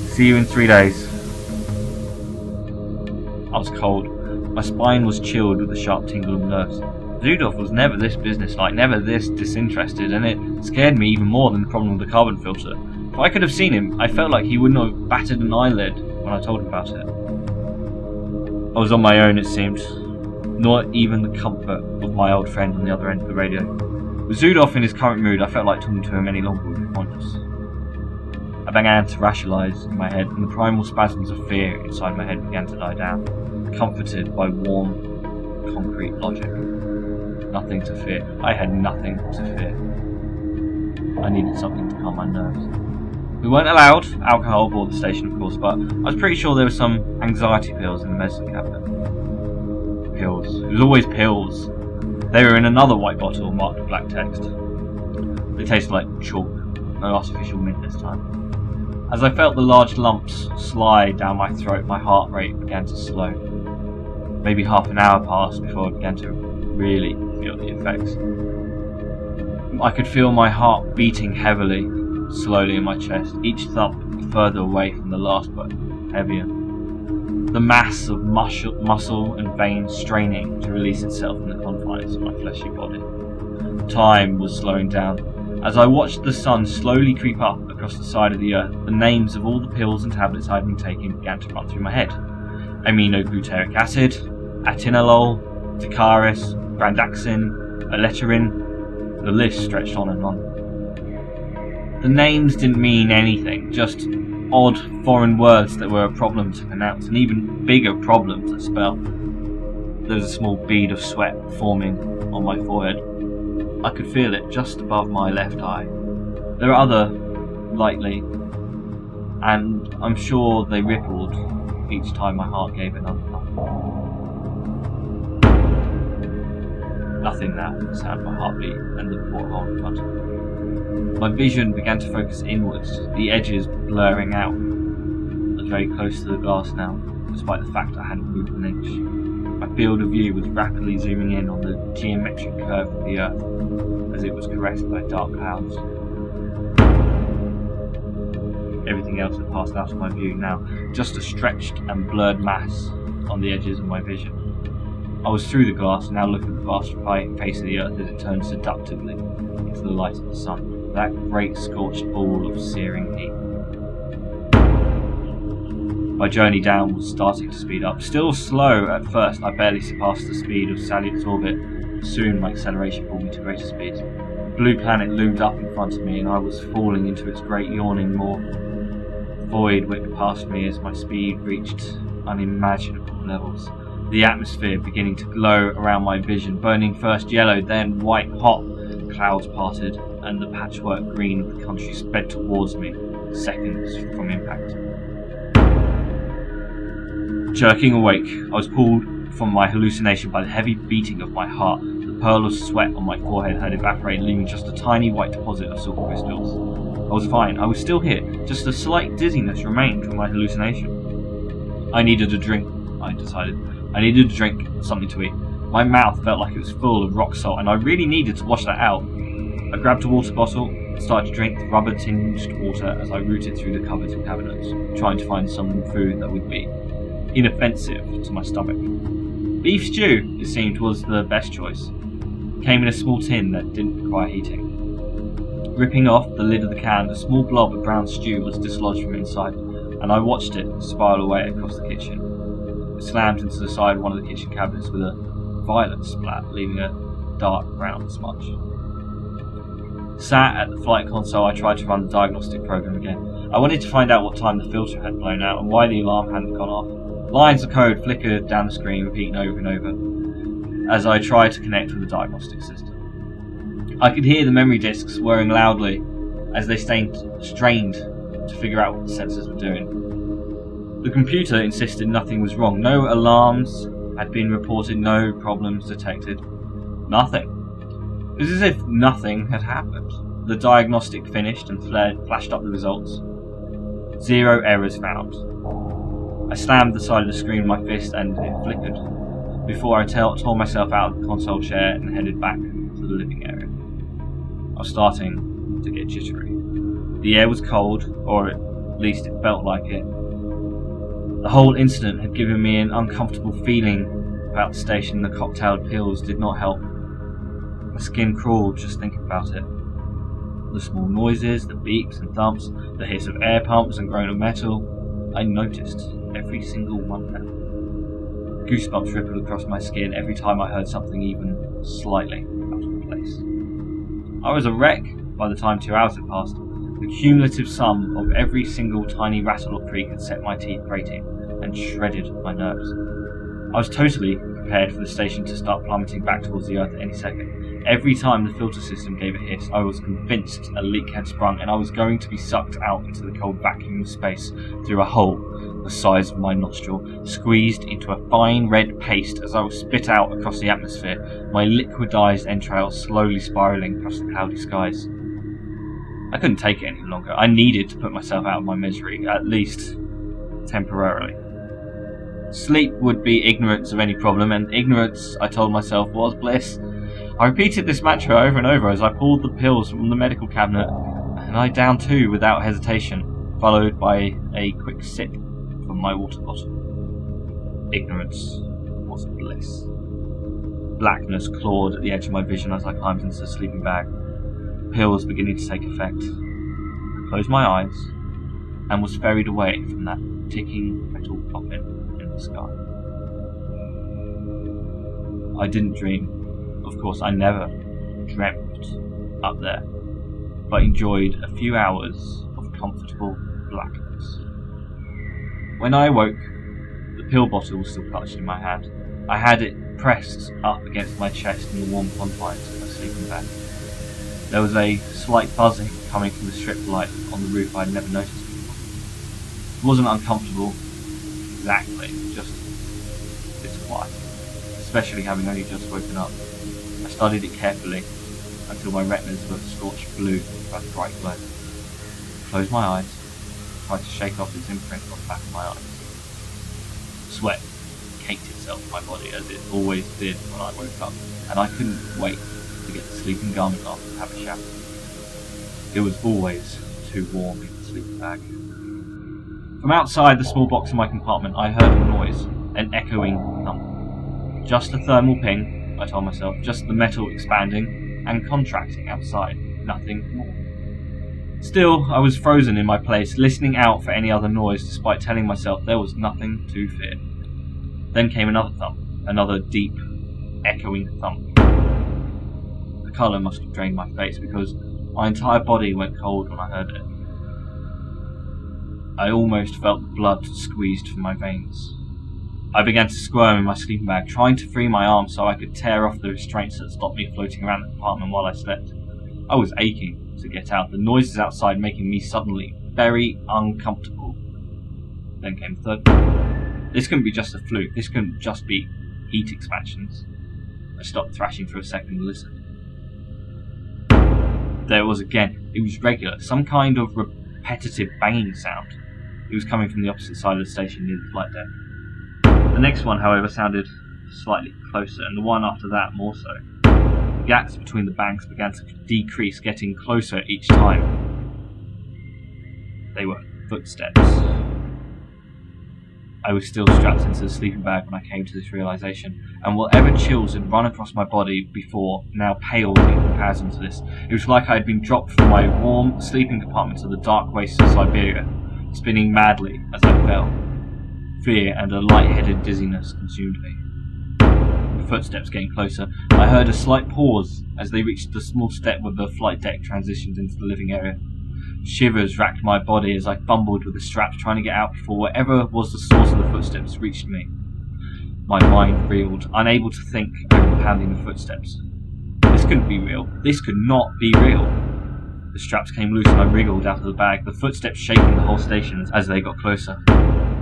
See you in 3 days. I was cold. My spine was chilled with a sharp tingle of nerves. Zudov was never this businesslike, never this disinterested, and it scared me even more than the problem with the carbon filter. If I could have seen him, I felt like he wouldn't have batted an eyelid when I told him about it. I was on my own, it seemed. Not even the comfort of my old friend on the other end of the radio. With Zudov in his current mood, I felt like talking to him any longer would be pointless. I began to rationalise in my head, and the primal spasms of fear inside my head began to die down, comforted by warm, concrete logic. Nothing to fear. I had nothing to fear. I needed something to calm my nerves. We weren't allowed alcohol aboard the station, of course, but I was pretty sure there were some anxiety pills in the medicine cabinet. Pills. It was always pills. They were in another white bottle marked with black text. They tasted like chalk. No artificial mint this time. As I felt the large lumps slide down my throat, my heart rate began to slow. Maybe half an hour passed before I began to really feel the effects. I could feel my heart beating heavily, slowly in my chest, each thump further away from the last but heavier. The mass of muscle and veins straining to release itself in the confines of my fleshy body. Time was slowing down. As I watched the sun slowly creep up across the side of the earth, the names of all the pills and tablets I had been taking began to run through my head. Aminobutyric acid, atenolol, Ticaris, Brandaxin, Aleterin, the list stretched on and on. The names didn't mean anything, just odd foreign words that were a problem to pronounce, an even bigger problem to spell. There was a small bead of sweat forming on my forehead. I could feel it just above my left eye. There were other lightly and I'm sure they rippled each time my heart gave another thump. Nothing now could sound my heartbeat and the porthole in front of me. My vision began to focus inwards, the edges blurring out. I was very close to the glass now, despite the fact I hadn't moved an inch. My field of view was rapidly zooming in on the geometric curve of the Earth, as it was caressed by dark clouds. Everything else had passed out of my view now, just a stretched and blurred mass on the edges of my vision. I was through the glass, now looking at the vast face of the Earth as it turned seductively into the light of the sun, that great scorched ball of searing heat. My journey down was starting to speed up. Still slow at first, I barely surpassed the speed of Salyut's orbit. Soon my acceleration brought me to greater speeds. The blue planet loomed up in front of me, and I was falling into its great yawning maw. The void whipped past me as my speed reached unimaginable levels. The atmosphere beginning to glow around my vision, burning first yellow, then white hot. Clouds parted, and the patchwork green of the country sped towards me, seconds from impact. Jerking awake, I was pulled from my hallucination by the heavy beating of my heart. The pearl of sweat on my forehead had evaporated, leaving just a tiny white deposit of silver crystals. I was fine, I was still here, just a slight dizziness remained from my hallucination. I needed a drink, I decided. I needed a drink, something to eat. My mouth felt like it was full of rock salt, and I really needed to wash that out. I grabbed a water bottle and started to drink the rubber-tinged water as I rooted through the cupboards and cabinets, trying to find some food that would be inoffensive to my stomach. Beef stew, it seemed, was the best choice. It came in a small tin that didn't require heating. Ripping off the lid of the can, a small blob of brown stew was dislodged from inside, and I watched it spiral away across the kitchen. It slammed into the side of one of the kitchen cabinets with a violent splat, leaving a dark brown smudge. Sat at the flight console, I tried to run the diagnostic program again. I wanted to find out what time the filter had blown out and why the alarm hadn't gone off. Lines of code flickered down the screen, repeating over and over, as I tried to connect with the diagnostic system. I could hear the memory disks whirring loudly as they strained to figure out what the sensors were doing. The computer insisted nothing was wrong. No alarms had been reported, no problems detected. Nothing. It was as if nothing had happened. The diagnostic finished and flashed up the results. 0 errors found. I slammed the side of the screen with my fist and it flickered, before I tore myself out of the console chair and headed back to the living area. I was starting to get jittery. The air was cold, or at least it felt like it. The whole incident had given me an uncomfortable feeling about the station, and the cocktailed pills did not help. My skin crawled just thinking about it. The small noises, the beeps and thumps, the hiss of air pumps and groan of metal, I noticed every single one now. Goosebumps rippled across my skin every time I heard something even slightly out of place. I was a wreck by the time 2 hours had passed. The cumulative sum of every single tiny rattle or creak had set my teeth grating and shredded my nerves. I was totally prepared for the station to start plummeting back towards the Earth at any second. Every time the filter system gave a hiss, I was convinced a leak had sprung and I was going to be sucked out into the cold vacuum of space through a hole the size of my nostril, squeezed into a fine red paste as I was spit out across the atmosphere, my liquidized entrails slowly spiraling across the cloudy skies. I couldn't take it any longer. I needed to put myself out of my misery, at least temporarily. Sleep would be ignorance of any problem, and ignorance, I told myself, was bliss. I repeated this mantra over and over as I pulled the pills from the medical cabinet, and I downed 2 without hesitation, followed by a quick sip from my water bottle. Ignorance was bliss. Blackness clawed at the edge of my vision as I climbed into the sleeping bag. Pills beginning to take effect. I closed my eyes and was ferried away from that ticking metal coffin in the sky. I didn't dream. Of course, I never dreamt up there, but enjoyed a few hours of comfortable blackness. When I awoke, the pill bottle was still clutched in my hand. I had it pressed up against my chest in the warm confines of my sleeping bag. There was a slight buzzing coming from the strip light on the roof I had never noticed before. It wasn't uncomfortable, exactly, just a bit quiet, especially having only just woken up. I studied it carefully until my retinas were scorched blue by the bright glow. I closed my eyes, tried to shake off its imprint on the back of my eyes. Sweat caked itself on my body as it always did when I woke up, and I couldn't wait to get the sleeping garment off and have a shower. It was always too warm in the sleeping bag. From outside the small box in my compartment, I heard a noise, an echoing thump. Just a thermal ping, I told myself, just the metal expanding and contracting outside, nothing more. Still, I was frozen in my place, listening out for any other noise, despite telling myself there was nothing to fear. Then came another thump, another deep, echoing thump. The colour must have drained my face, because my entire body went cold when I heard it. I almost felt the blood squeezed from my veins. I began to squirm in my sleeping bag, trying to free my arms so I could tear off the restraints that stopped me floating around the apartment while I slept. I was aching to get out, the noises outside making me suddenly very uncomfortable. Then came the third. This couldn't be just a fluke, this couldn't just be heat expansions. I stopped thrashing for a second and listened. There it was again. It was regular, some kind of repetitive banging sound. It was coming from the opposite side of the station near the flight deck. The next one, however, sounded slightly closer, and the one after that more so. The gaps between the bangs began to decrease, getting closer each time. They were footsteps. I was still strapped into the sleeping bag when I came to this realization, and whatever chills had run across my body before now paled in comparison to this. It was like I had been dropped from my warm sleeping compartment to the dark wastes of Siberia, spinning madly as I fell. Fear and a light-headed dizziness consumed me. The footsteps getting closer, I heard a slight pause as they reached the small step where the flight deck transitioned into the living area. Shivers racked my body as I fumbled with the straps trying to get out before whatever was the source of the footsteps reached me. My mind reeled, unable to think over pounding the footsteps. This couldn't be real. This could not be real. The straps came loose and I wriggled out of the bag, the footsteps shaking the whole station as they got closer.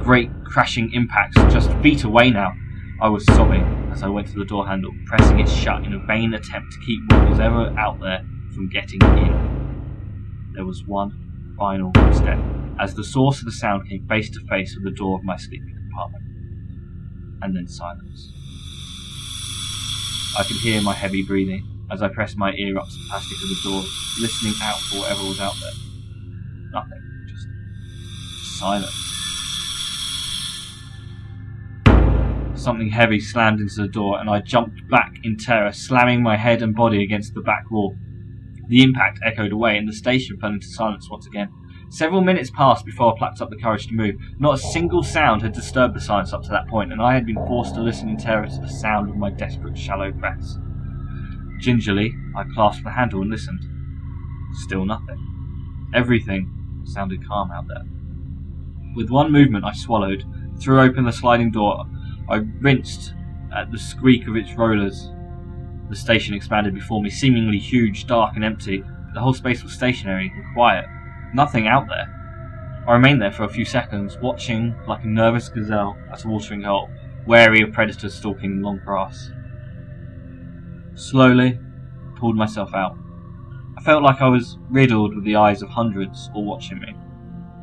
Great crashing impacts just feet away now. I was sobbing as I went to the door handle, pressing it shut in a vain attempt to keep what was ever out there from getting in. There was one final step, as the source of the sound came face to face with the door of my sleeping compartment. And then silence. I could hear my heavy breathing as I pressed my ear up to the plastic of the door, listening out for whatever was out there. Nothing, just silence. Something heavy slammed into the door, and I jumped back in terror, slamming my head and body against the back wall. The impact echoed away, and the station fell into silence once again. Several minutes passed before I plucked up the courage to move. Not a single sound had disturbed the silence up to that point, and I had been forced to listen in terror to the sound of my desperate, shallow breaths. Gingerly, I clasped the handle and listened. Still nothing. Everything sounded calm out there. With one movement, I swallowed, threw open the sliding door. I rinsed at the squeak of its rollers. The station expanded before me, seemingly huge, dark and empty. The whole space was stationary and quiet. Nothing out there. I remained there for a few seconds, watching like a nervous gazelle at a watering hole, wary of predators stalking long grass. Slowly, I pulled myself out. I felt like I was riddled with the eyes of hundreds all watching me.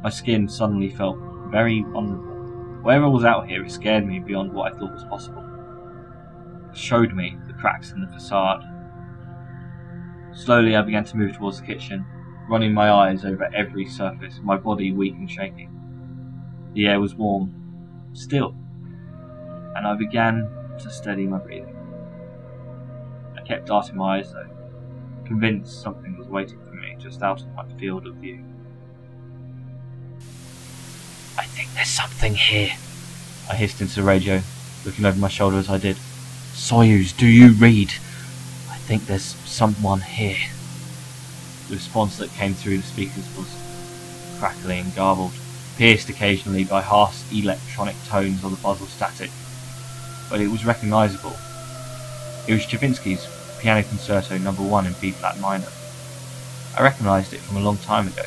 My skin suddenly felt very vulnerable. Whatever was out here, it scared me beyond what I thought was possible. It showed me the cracks in the facade. Slowly I began to move towards the kitchen, running my eyes over every surface, my body weak and shaking. The air was warm, still, and I began to steady my breathing. I kept darting my eyes though, convinced something was waiting for me just out of my field of view. "I think there's something here," I hissed into the radio, looking over my shoulder as I did. "Soyuz, do you read? I think there's someone here." The response that came through the speakers was crackly and garbled, pierced occasionally by harsh electronic tones or the buzz of static. But it was recognisable. It was Stravinsky's Piano Concerto No. 1 in B-flat minor. I recognised it from a long time ago,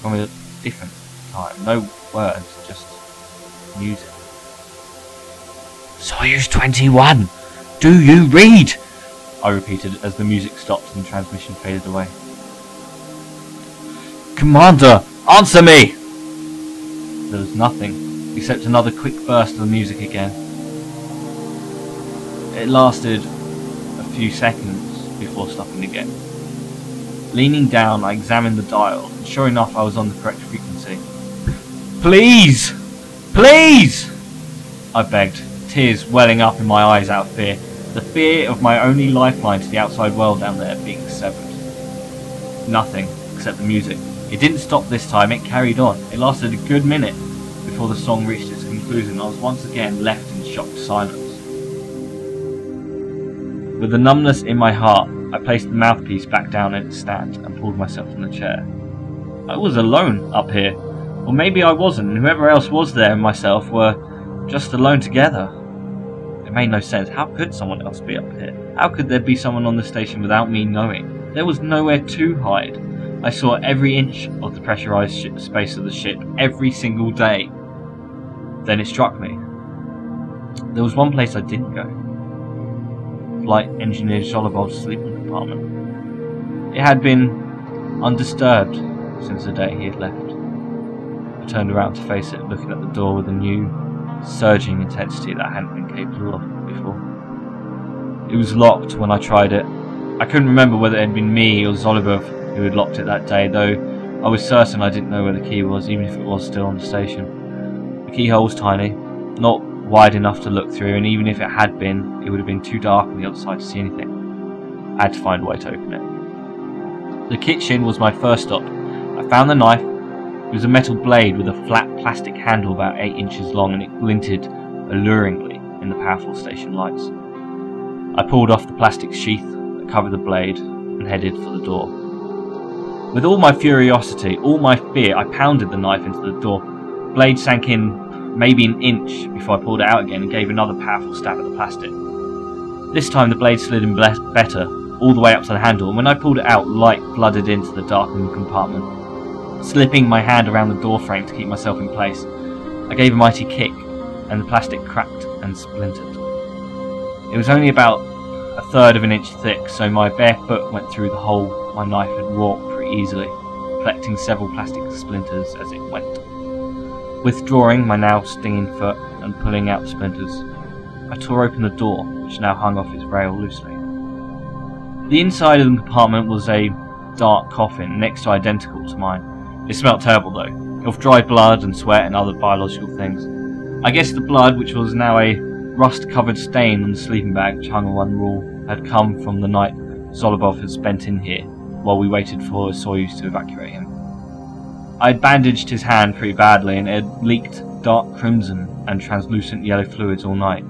from a different time. No words, just music. Soyuz 21! Do you read? I repeated as the music stopped and the transmission faded away. Commander, answer me! There was nothing, except another quick burst of the music again. It lasted a few seconds before stopping again. Leaning down, I examined the dial, and sure enough I was on the correct frequency. Please! Please! I begged, tears welling up in my eyes out of fear. The fear of my only lifeline to the outside world down there being severed. Nothing, except the music. It didn't stop this time, it carried on. It lasted a good minute before the song reached its conclusion. I was once again left in shocked silence. With the numbness in my heart, I placed the mouthpiece back down in its stand and pulled myself from the chair. I was alone up here. Or maybe I wasn't, and whoever else was there and myself were just alone together. It made no sense. How could someone else be up here? How could there be someone on the station without me knowing? There was nowhere to hide. I saw every inch of the pressurized space of the ship every single day. Then it struck me. There was one place I didn't go. Flight Engineer Zolobov's sleeping compartment. It had been undisturbed since the day he had left. I turned around to face it, looking at the door with a new, surging intensity that I hadn't been capable of before. It was locked when I tried it. I couldn't remember whether it had been me or Zolobov who had locked it that day, though I was certain I didn't know where the key was, even if it was still on the station. The keyhole was tiny, not wide enough to look through, and even if it had been, it would have been too dark on the other side to see anything. I had to find a way to open it. The kitchen was my first stop. I found the knife. It was a metal blade with a flat plastic handle about 8 inches long, and it glinted alluringly in the powerful station lights. I pulled off the plastic sheath that covered the blade and headed for the door. With all my curiosity, all my fear, I pounded the knife into the door. The blade sank in maybe an inch before I pulled it out again and gave another powerful stab at the plastic. This time the blade slid in better, all the way up to the handle, and when I pulled it out, light flooded into the darkened compartment. Slipping my hand around the door frame to keep myself in place, I gave a mighty kick, and the plastic cracked and splintered. It was only about a third of an inch thick, so my bare foot went through the hole my knife had wrought pretty easily, collecting several plastic splinters as it went. Withdrawing my now stinging foot and pulling out the splinters, I tore open the door, which now hung off its rail loosely. The inside of the compartment was a dark coffin, next to identical to mine. It smelt terrible though, of dried blood and sweat and other biological things. I guess the blood, which was now a rust-covered stain on the sleeping bag which hung on one wall, had come from the night Zolobov had spent in here, while we waited for Soyuz to evacuate him. I had bandaged his hand pretty badly, and it had leaked dark crimson and translucent yellow fluids all night.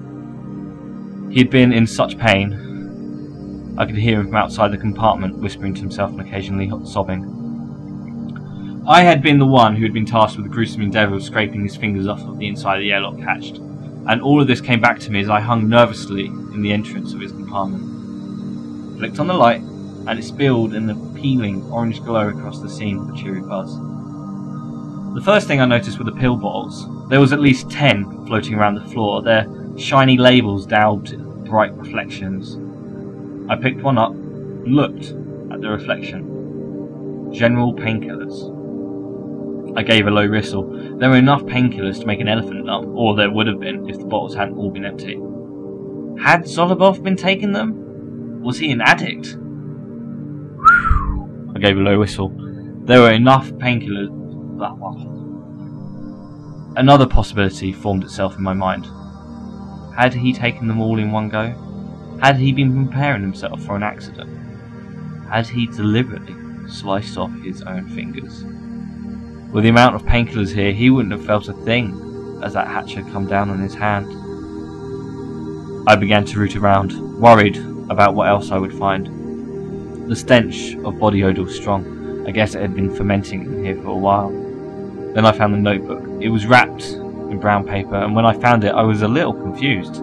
He had been in such pain, I could hear him from outside the compartment whispering to himself and occasionally sobbing. I had been the one who had been tasked with the gruesome endeavour of scraping his fingers off of the inside of the airlock hatch, and all of this came back to me as I hung nervously in the entrance of his compartment. I flicked on the light, and it spilled in a peeling orange glow across the scene with a cheery buzz. The first thing I noticed were the pill bottles. There was at least 10 floating around the floor, their shiny labels daubed in bright reflections. I picked one up and looked at the reflection. General painkillers. I gave a low whistle. There were enough painkillers to make an elephant numb, or there would have been if the bottles hadn't all been empty. Had Zolobov been taking them? Was he an addict? I gave a low whistle. There were enough painkillers. Another possibility formed itself in my mind. Had he taken them all in one go? Had he been preparing himself for an accident? Had he deliberately sliced off his own fingers? With the amount of painkillers here, he wouldn't have felt a thing as that hatch had come down on his hand. I began to root around, worried about what else I would find. The stench of body odour was strong. I guess it had been fermenting in here for a while. Then I found the notebook. It was wrapped in brown paper, and when I found it, I was a little confused.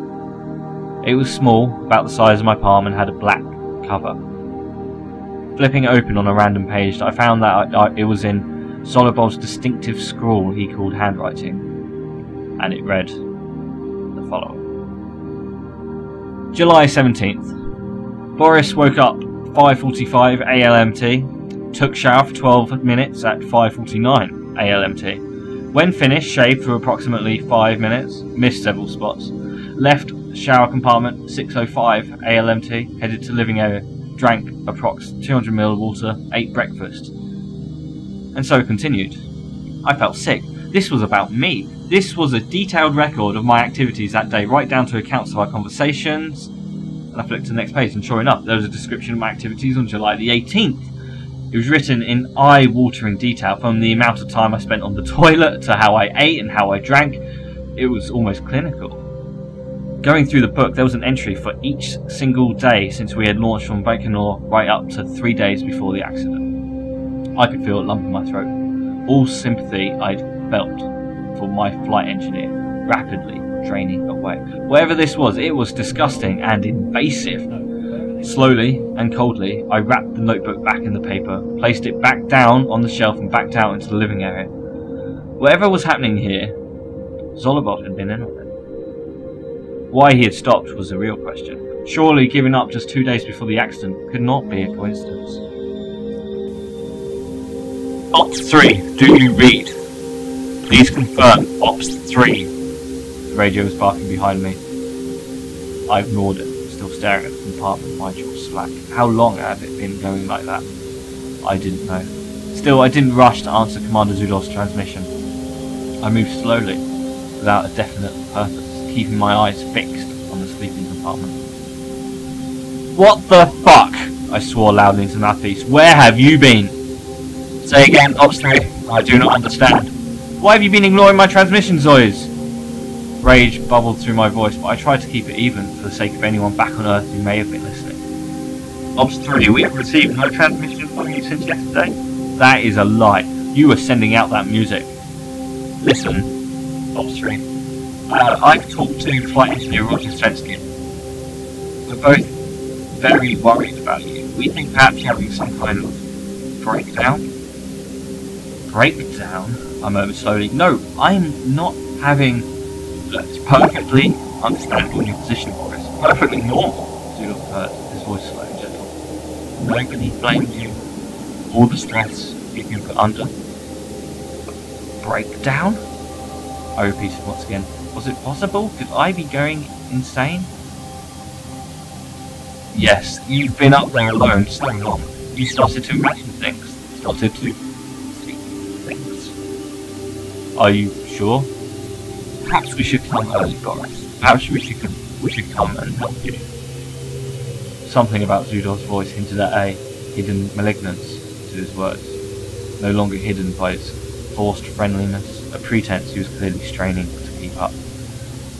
It was small, about the size of my palm, and had a black cover. Flipping it open on a random page, I found that it was in Zolobov's distinctive scrawl he called handwriting, and it read the following. July 17th. Boris woke up 5:45 ALMT, took shower for 12 minutes at 5:49 ALMT. When finished, shaved for approximately 5 minutes, missed several spots, left shower compartment 6:05 ALMT, headed to living area, drank approx 200ml of water, ate breakfast, and so continued. I felt sick. This was about me. This was a detailed record of my activities that day, right down to accounts of our conversations. And I flipped to the next page, and sure enough, there was a description of my activities on July the 18th. It was written in eye-watering detail, from the amount of time I spent on the toilet to how I ate and how I drank. It was almost clinical. Going through the book, there was an entry for each single day since we had launched from Baikonur right up to 3 days before the accident. I could feel a lump in my throat. All sympathy I'd felt for my flight engineer rapidly draining away. Whatever this was, it was disgusting and invasive. Slowly and coldly, I wrapped the notebook back in the paper, placed it back down on the shelf and backed out into the living area. Whatever was happening here, Zolobov had been in on it. Why he had stopped was a real question. Surely giving up just 2 days before the accident could not be a coincidence. Ops 3, do you read? Please confirm, Ops 3. The radio was barking behind me. I ignored it, still staring at the compartment, my jaw slack. How long had it been going like that? I didn't know. Still, I didn't rush to answer Commander Zudov's transmission. I moved slowly, without a definite purpose, keeping my eyes fixed on the sleeping compartment. What the fuck? I swore loudly into the mouthpiece. Where have you been? Say again, Ops 3. I do not understand. Why have you been ignoring my transmission, Zoyz? Rage bubbled through my voice, but I tried to keep it even for the sake of anyone back on Earth who may have been listening. Ops 3, we have received no transmission from you since yesterday. That is a lie. You were sending out that music. Listen, Ops 3. I've talked to Flight Engineer Roger Svensky. We're both very worried about you. We think perhaps you're having some kind of breakdown. Breakdown? I murmured slowly. No, I'm not having... It's perfectly understandable in your position, Boris. Perfectly normal. Zudov heard, his voice slow and gentle. Nobody blames you. All the stress you've been put under. Breakdown? I repeated once again. Was it possible? Could I be going insane? Yes, you've been up there alone so long. You started to imagine things. Started to see things. Are you sure? Perhaps we should come early, Boris. Perhaps we should come and help you. Something about Zudov's voice hinted at a hidden malignance to his words. No longer hidden by his forced friendliness, a pretense he was clearly straining to keep up.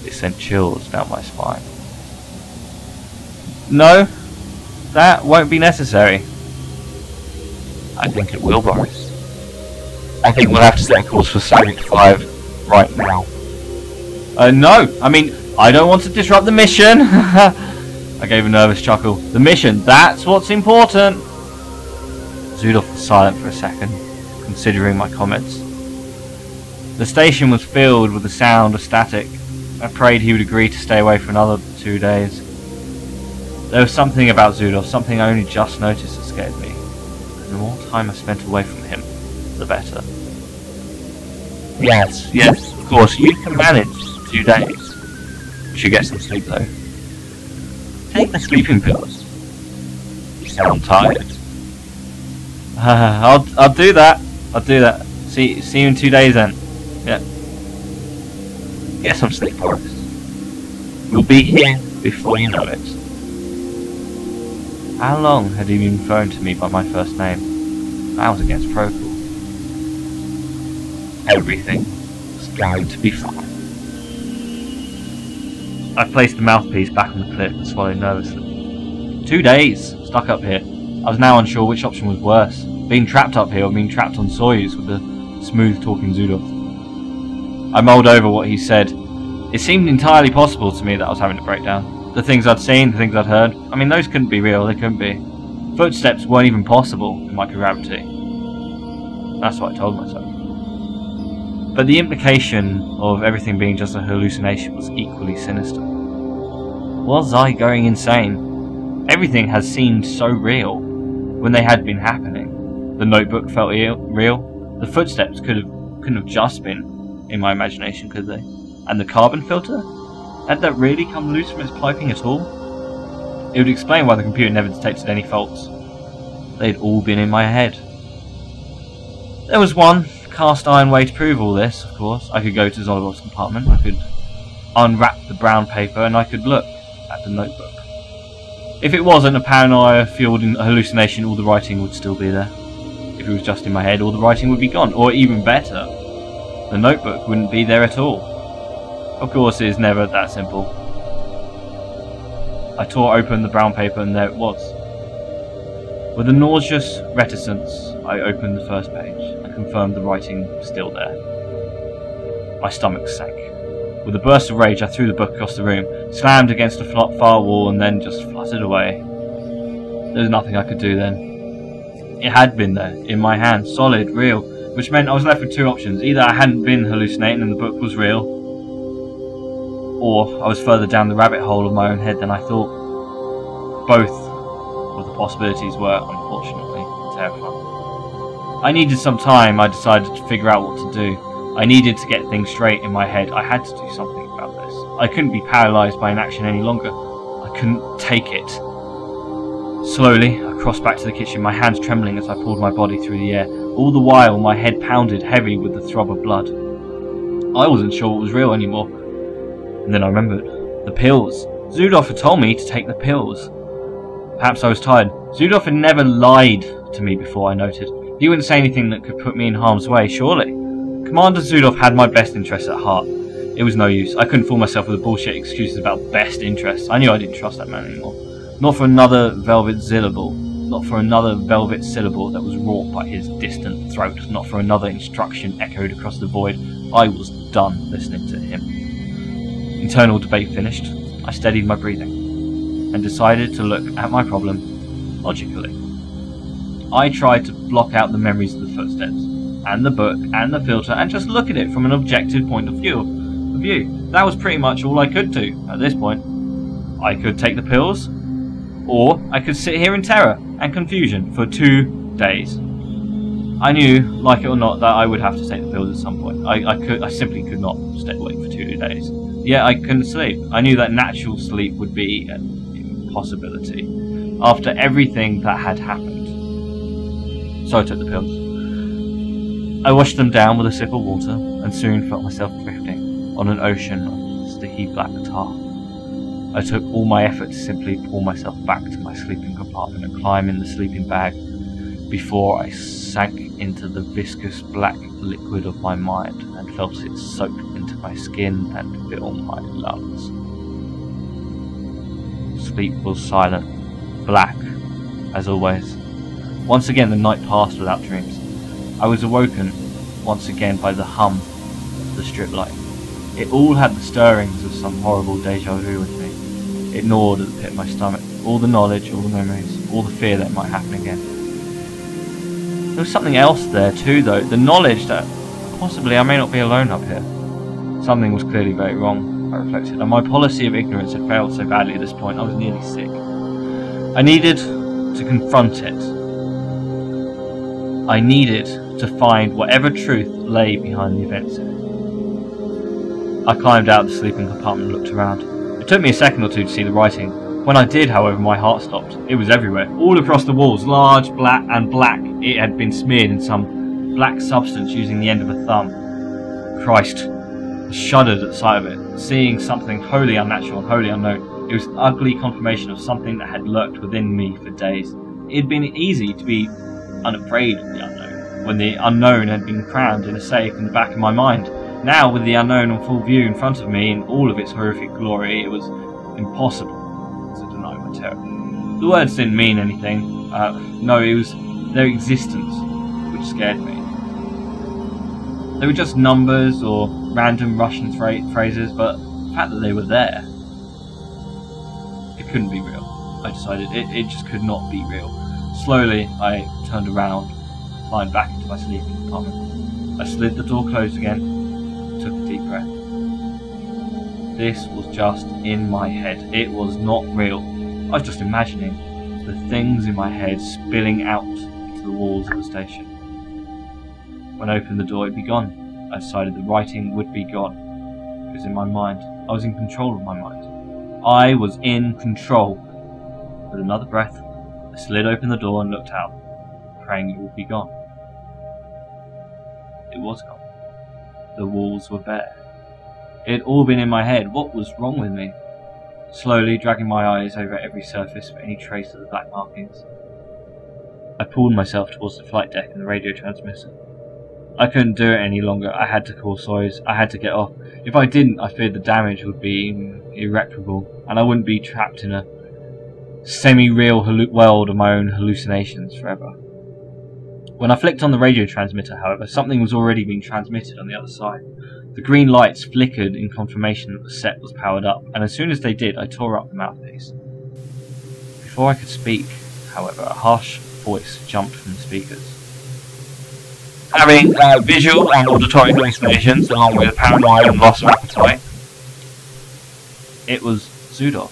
It sent chills down my spine. No, that won't be necessary. I think it will, Boris. I think we'll have to set a course for 75 right now. No, I mean, I don't want to disrupt the mission. I gave a nervous chuckle. The mission, that's what's important. Zudov was silent for a second, considering my comments. The station was filled with the sound of static. I prayed he would agree to stay away for another 2 days. There was something about Zudov, something I only just noticed that scared me. And the more time I spent away from him, the better. Yes, of course, you can manage 2 days. You should get some sleep though. Take the sleeping pills. You sound tired. I'll do that. I'll do that. See you in 2 days then. Yeah. Get some sleep, Boris. We'll be here before you know it. How long had he been referring to me by my first name? That was against protocol. Everything was going to be fine. I placed the mouthpiece back on the clip and swallowed nervously. 2 days, stuck up here. I was now unsure which option was worse. Being trapped up here or being trapped on Soyuz with the smooth-talking Zudov. I mulled over what he said. It seemed entirely possible to me that I was having a breakdown. The things I'd seen, the things I'd heard, I mean, those couldn't be real, they couldn't be. Footsteps weren't even possible in microgravity. That's what I told myself. But the implication of everything being just a hallucination was equally sinister. Was I going insane? Everything had seemed so real when they had been happening. The notebook felt real. The footsteps couldn't have just been in my imagination, could they? And the carbon filter? Had that really come loose from its piping at all? It would explain why the computer never detected any faults. They'd all been in my head. There was one cast iron way to prove all this, of course. I could go to Zolivov's compartment, I could unwrap the brown paper, and I could look at the notebook. If it wasn't a paranoia-fueled hallucination, all the writing would still be there. If it was just in my head, all the writing would be gone. Or even better, the notebook wouldn't be there at all. Of course, it is never that simple. I tore open the brown paper and there it was. With a nauseous reticence, I opened the first page and confirmed the writing was still there. My stomach sank. With a burst of rage, I threw the book across the room, slammed against a far wall, and then just fluttered away. There was nothing I could do then. It had been there, in my hand, solid, real, which meant I was left with two options. Either I hadn't been hallucinating and the book was real, or I was further down the rabbit hole of my own head than I thought. Both of the possibilities were, unfortunately, terrifying. I needed some time. I decided to figure out what to do. I needed to get things straight in my head. I had to do something about this. I couldn't be paralysed by inaction any longer. I couldn't take it. Slowly, I crossed back to the kitchen, my hands trembling as I pulled my body through the air. All the while, my head pounded heavy with the throb of blood. I wasn't sure what was real anymore. And then I remembered. The pills. Zudov had told me to take the pills. Perhaps I was tired. Zudov had never lied to me before, I noted. He wouldn't say anything that could put me in harm's way, surely. Commander Zudov had my best interests at heart. It was no use. I couldn't fool myself with the bullshit excuses about best interests. I knew I didn't trust that man anymore. Not for another velvet syllable. Not for another velvet syllable that was wrought by his distant throat. Not for another instruction echoed across the void. I was done listening to him. Internal debate finished, I steadied my breathing and decided to look at my problem logically. I tried to block out the memories of the footsteps, and the book, and the filter, and just look at it from an objective point of view. That was pretty much all I could do at this point. I could take the pills, or I could sit here in terror and confusion for 2 days. I knew, like it or not, that I would have to take the pills at some point. I simply could not stay awake for 2 days. Yet I couldn't sleep. I knew that natural sleep would be an impossibility after everything that had happened. So I took the pills. I washed them down with a sip of water and soon felt myself drifting on an ocean of sticky black tar. I took all my effort to simply pull myself back to my sleeping compartment and climb in the sleeping bag before I sank into the viscous black liquid of my mind and felt it soak into my skin and fill my lungs. Sleep was silent, black, as always. Once again the night passed without dreams. I was awoken once again by the hum of the strip light. It all had the stirrings of some horrible deja vu with me. It gnawed at the pit of my stomach. All the knowledge, all the memories, all the fear that it might happen again. There was something else there too though, the knowledge that possibly I may not be alone up here. Something was clearly very wrong, I reflected, and my policy of ignorance had failed so badly at this point I was nearly sick. I needed to confront it. I needed to find whatever truth lay behind the events in it. I climbed out of the sleeping compartment and looked around. It took me a second or two to see the writing. When I did, however, my heart stopped. It was everywhere, all across the walls, large, black. It had been smeared in some black substance using the end of a thumb. Christ, I shuddered at the sight of it, seeing something wholly unnatural and wholly unknown. It was ugly confirmation of something that had lurked within me for days. It had been easy to be unafraid of the unknown, when the unknown had been crammed in a safe in the back of my mind. Now, with the unknown on full view in front of me in all of its horrific glory, it was impossible to deny my terror. The words didn't mean anything. No, it was their existence which scared me. They were just numbers or random Russian phrases, but the fact that they were there, it couldn't be real. I decided it just could not be real. Slowly, I turned around, climbed back into my sleeping compartment. I slid the door closed again, took a deep breath. This was just in my head. It was not real. I was just imagining the things in my head spilling out into the walls of the station. When I opened the door, it'd be gone. I decided the writing would be gone. It was in my mind. I was in control of my mind. I was in control. With another breath, I slid open the door and looked out, praying it would be gone. It was gone. The walls were bare. It had all been in my head. What was wrong with me? Slowly dragging my eyes over every surface for any trace of the black markings, I pulled myself towards the flight deck and the radio transmitter. I couldn't do it any longer. I had to call Soyuz. I had to get off. If I didn't, I feared the damage would be irreparable, and I wouldn't be trapped in a semi-real world of my own hallucinations forever. When I flicked on the radio transmitter, however, something was already being transmitted on the other side. The green lights flickered in confirmation that the set was powered up, and as soon as they did, I tore up the mouthpiece. Before I could speak, however, a harsh voice jumped from the speakers. Having visual and auditory hallucinations, along with paranoia and loss of appetite. It was Zudov.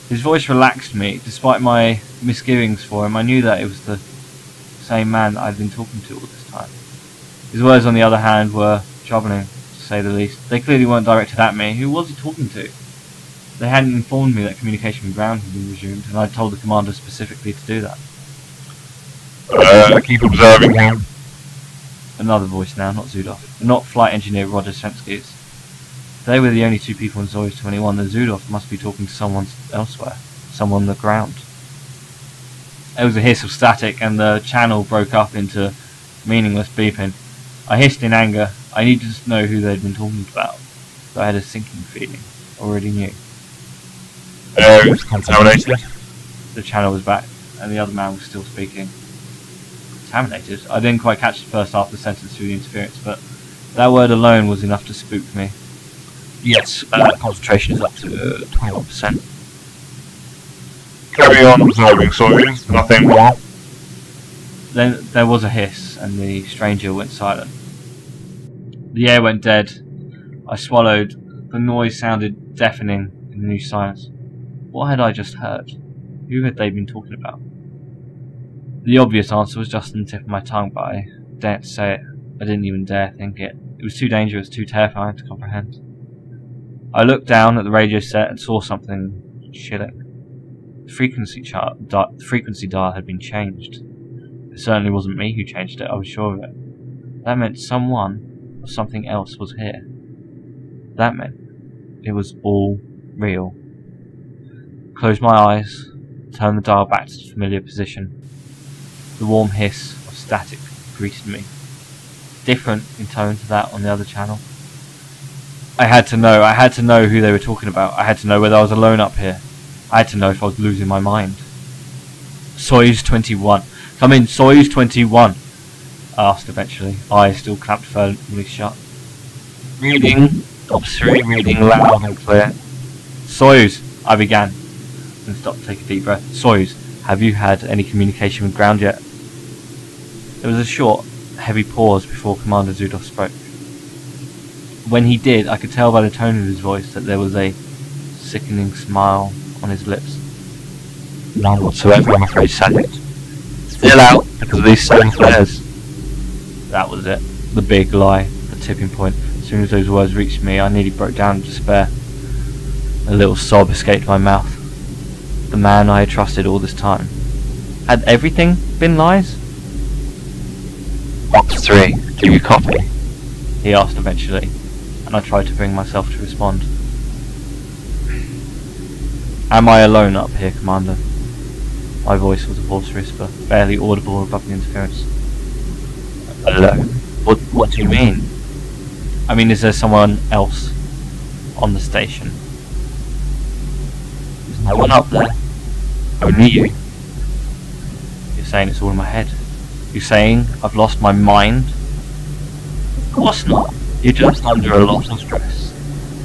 His voice relaxed me. Despite my misgivings for him, I knew that it was the same man that I'd been talking to all this time. His words, on the other hand, were troubling, to say the least. They clearly weren't directed at me. Who was he talking to? They hadn't informed me that communication with ground had been resumed, and I'd told the commander specifically to do that. Keep observing him. Another voice now, not Zudov. Not flight engineer Roger Sensky's. They were the only two people in Soyuz 21. The Zudov must be talking to someone elsewhere. Someone on the ground. There was a hiss of static, and the channel broke up into meaningless beeping. I hissed in anger. I needed to know who they'd been talking about. But I had a sinking feeling. Already knew. Air is contaminated. The channel was back, and the other man was still speaking. Contaminated? I didn't quite catch the first half of the sentence through the interference, but that word alone was enough to spook me. Yes, concentration is up to 12%. Carry on observing, Soyuz. Nothing more. Then there was a hiss, and the stranger went silent. The air went dead. I swallowed. The noise sounded deafening in the new silence. What had I just heard? Who had they been talking about? The obvious answer was just on the tip of my tongue, but I dared to say it. I didn't even dare think it. It was too dangerous, too terrifying to comprehend. I looked down at the radio set and saw something chilling. The frequency dial had been changed. It certainly wasn't me who changed it, I was sure of it. That meant someone or something else was here. That meant it was all real. Closed my eyes, turned the dial back to its familiar position. The warm hiss of static greeted me, different in tone to that on the other channel. I had to know who they were talking about. I had to know whether I was alone up here. I had to know if I was losing my mind. Soyuz 21. Come in, Soyuz 21. I asked eventually, eyes still clamped firmly shut. Reading. Ops 3, reading loud and clear. Soyuz, I began, and stopped to take a deep breath. Soyuz, have you had any communication with ground yet? There was a short, heavy pause before Commander Zudov spoke. When he did, I could tell by the tone of his voice that there was a sickening smile on his lips. None whatsoever, I'm afraid, Sergeant. Still out because of these same flares. That was it. The big lie. The tipping point. As soon as those words reached me, I nearly broke down in despair. A little sob escaped my mouth. The man I had trusted all this time. Had everything been lies? Ops 3, do you copy? He asked eventually, and I tried to bring myself to respond. Am I alone up here, Commander? My voice was a hoarse whisper, barely audible above the interference. Alone? What do you mean? I mean, is there someone else on the station? There's no one up there. Only you. You're saying it's all in my head? You're saying I've lost my mind? Of course not. You're just under a lot of stress.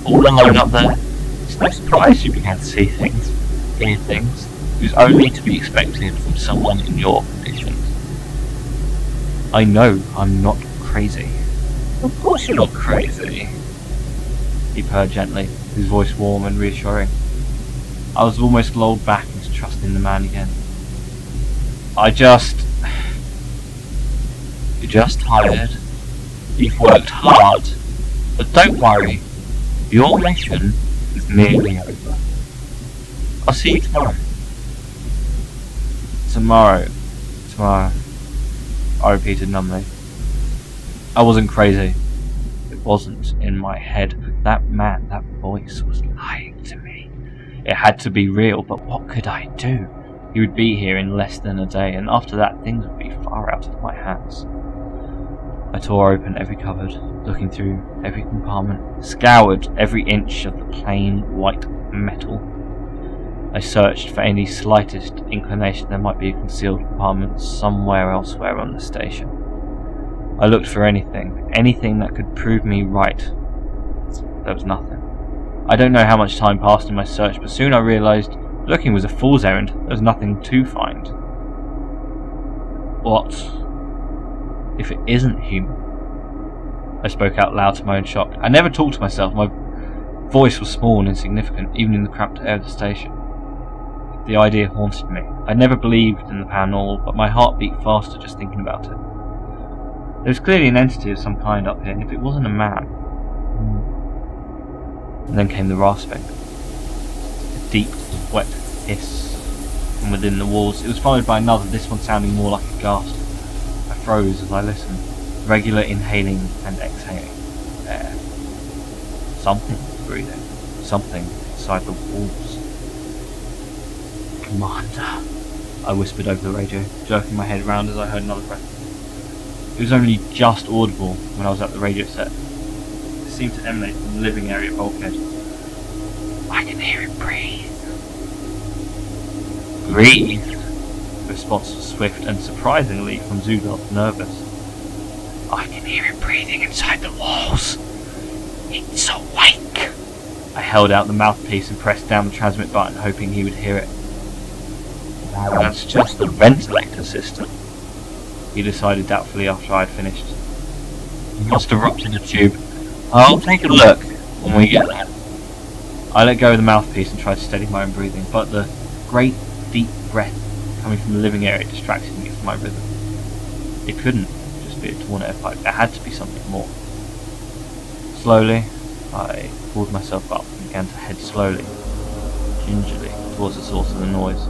All alone up there. It's no surprise you began to see things, hear things. It was only to be expected from someone in your conditions. I know I'm not crazy. Of course you're not crazy. He purred gently, his voice warm and reassuring. I was almost lulled back into trusting the man again. You're just tired. You've worked hard. But don't worry, your mission is nearly over. I'll see you tomorrow. Tomorrow. I repeated numbly. I wasn't crazy. It wasn't in my head. That man, that voice was lying to me. It had to be real, but what could I do? He would be here in less than a day, and after that things would be far out of my hands. I tore open every cupboard, looking through every compartment, scoured every inch of the plain white metal. I searched for any slightest inclination there might be a concealed compartment somewhere elsewhere on the station. I looked for anything that could prove me right. There was nothing. I don't know how much time passed in my search, but soon I realised looking was a fool's errand. There was nothing to find. What if it isn't human? I spoke out loud to my own shock. I never talked to myself. My voice was small and insignificant, even in the cramped air of the station. The idea haunted me. I never believed in the paranormal, but my heart beat faster just thinking about it. There was clearly an entity of some kind up here, and if it wasn't a man... And then came the rasping. A deep, wet hiss from within the walls. It was followed by another, this one sounding more like a gasp. I froze as I listened. Regular inhaling and exhaling. Air. Something was breathing. Something inside the walls. Commander, I whispered over the radio, jerking my head round as I heard another breath. It was only just audible when I was at the radio set. It seemed to emanate from the living area bulkhead. I can hear it breathe. Breathe? The response was swift and surprisingly from Zudov, nervous. I can hear it breathing inside the walls. It's awake. I held out the mouthpiece and pressed down the transmit button, hoping he would hear it. That's just the ventilator system, he decided doubtfully after I had finished. You must have ruptured the tube. I'll take a look when we get there. I let go of the mouthpiece and tried to steady my own breathing, but the great deep breath coming from the living area distracted me from my rhythm. It couldn't just be a torn air pipe. There had to be something more. Slowly, I pulled myself up and began to head slowly, gingerly, towards the source of the noise.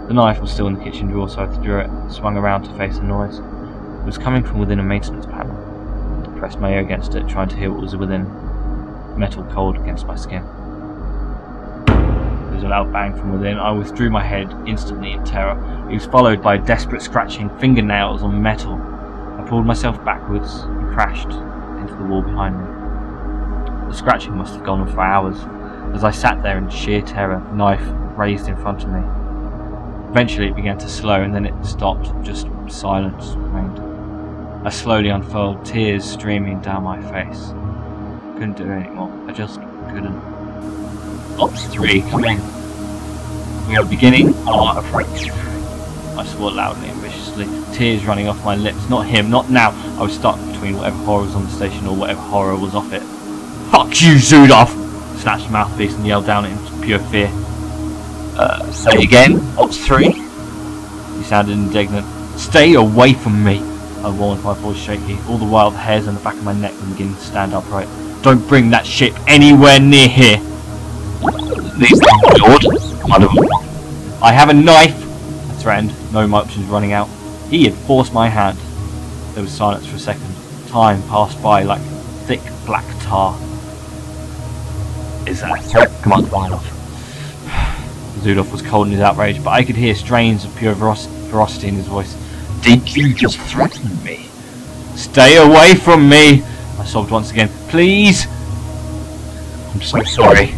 The knife was still in the kitchen drawer, so I withdrew it and swung around to face the noise. It was coming from within a maintenance panel. I pressed my ear against it, trying to hear what was within. Metal cold against my skin. There was a loud bang from within. I withdrew my head instantly in terror. It was followed by desperate scratching, fingernails on metal. I pulled myself backwards and crashed into the wall behind me. The scratching must have gone on for hours. As I sat there in sheer terror, knife raised in front of me. Eventually it began to slow, and then it stopped. Just silence remained. I slowly unfurled, tears streaming down my face. Couldn't do it anymore. I just couldn't. Ops 3, come in. We are beginning our approach. I swore loudly and viciously, tears running off my lips. Not him, not now. I was stuck between whatever horror was on the station or whatever horror was off it. Fuck you, Zudov! Snatched the mouthpiece and yelled down in pure fear. Say again, Ops 3? He sounded indignant. Stay away from me, I warned, my voice shaky. All the while the hairs on the back of my neck were beginning to stand upright. Don't bring that ship anywhere near here. These are my orders, Commander. I have a knife, I threatened, knowing my options running out. He had forced my hand. There was silence for a second. Time passed by like thick black tar. Is that a threat, Commander Vinov? Zudov was cold in his outrage, but I could hear strains of pure ferocity in his voice. Did you just threaten me? Stay away from me! I sobbed once again. Please! I'm so sorry.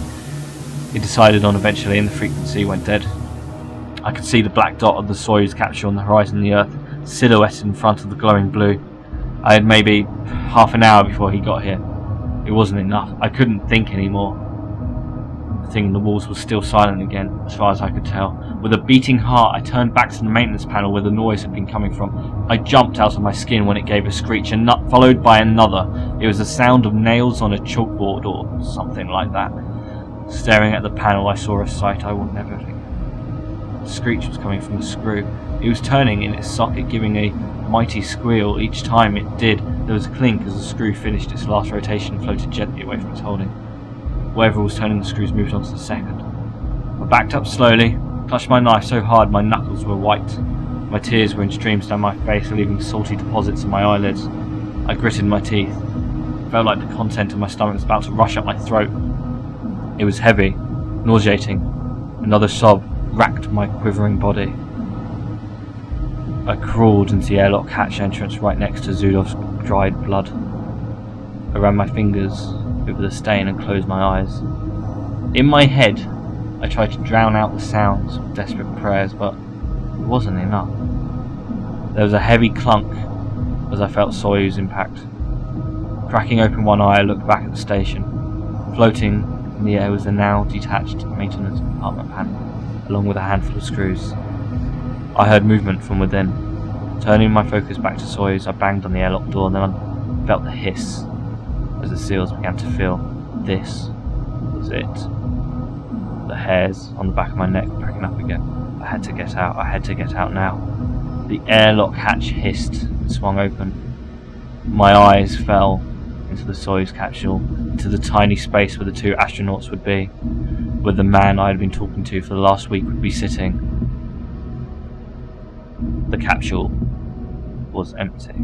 He decided on eventually, and the frequency went dead. I could see the black dot of the Soyuz capsule on the horizon of the Earth, silhouetted in front of the glowing blue. I had maybe half an hour before he got here. It wasn't enough. I couldn't think anymore. thing, the walls were still silent again, as far as I could tell. With a beating heart, I turned back to the maintenance panel where the noise had been coming from. I jumped out of my skin when it gave a screech, and followed by another. It was the sound of nails on a chalkboard or something like that. Staring at the panel, I saw a sight I will never forget. The screech was coming from the screw. It was turning in its socket, giving a mighty squeal. Each time it did, there was a clink as the screw finished its last rotation and floated gently away from its holding. Whatever was turning the screws moved on to the second. I backed up slowly, clutched my knife so hard my knuckles were white. My tears were in streams down my face, leaving salty deposits on my eyelids. I gritted my teeth. It felt like the content of my stomach was about to rush up my throat. It was heavy, nauseating. Another sob racked my quivering body. I crawled into the airlock hatch entrance right next to Zudov's dried blood. I ran my fingers over the stain and closed my eyes. In my head, I tried to drown out the sounds with desperate prayers, but it wasn't enough. There was a heavy clunk as I felt Soyuz impact. Cracking open one eye, I looked back at the station. Floating in the air was the now detached maintenance compartment panel, along with a handful of screws. I heard movement from within. Turning my focus back to Soyuz, I banged on the airlock door, and then I felt the hiss as the seals began to fill. This was it. The hairs on the back of my neck were pricking up again. I had to get out. I had to get out now. The airlock hatch hissed and swung open. My eyes fell into the Soyuz capsule, into the tiny space where the two astronauts would be, where the man I had been talking to for the last week would be sitting. The capsule was empty.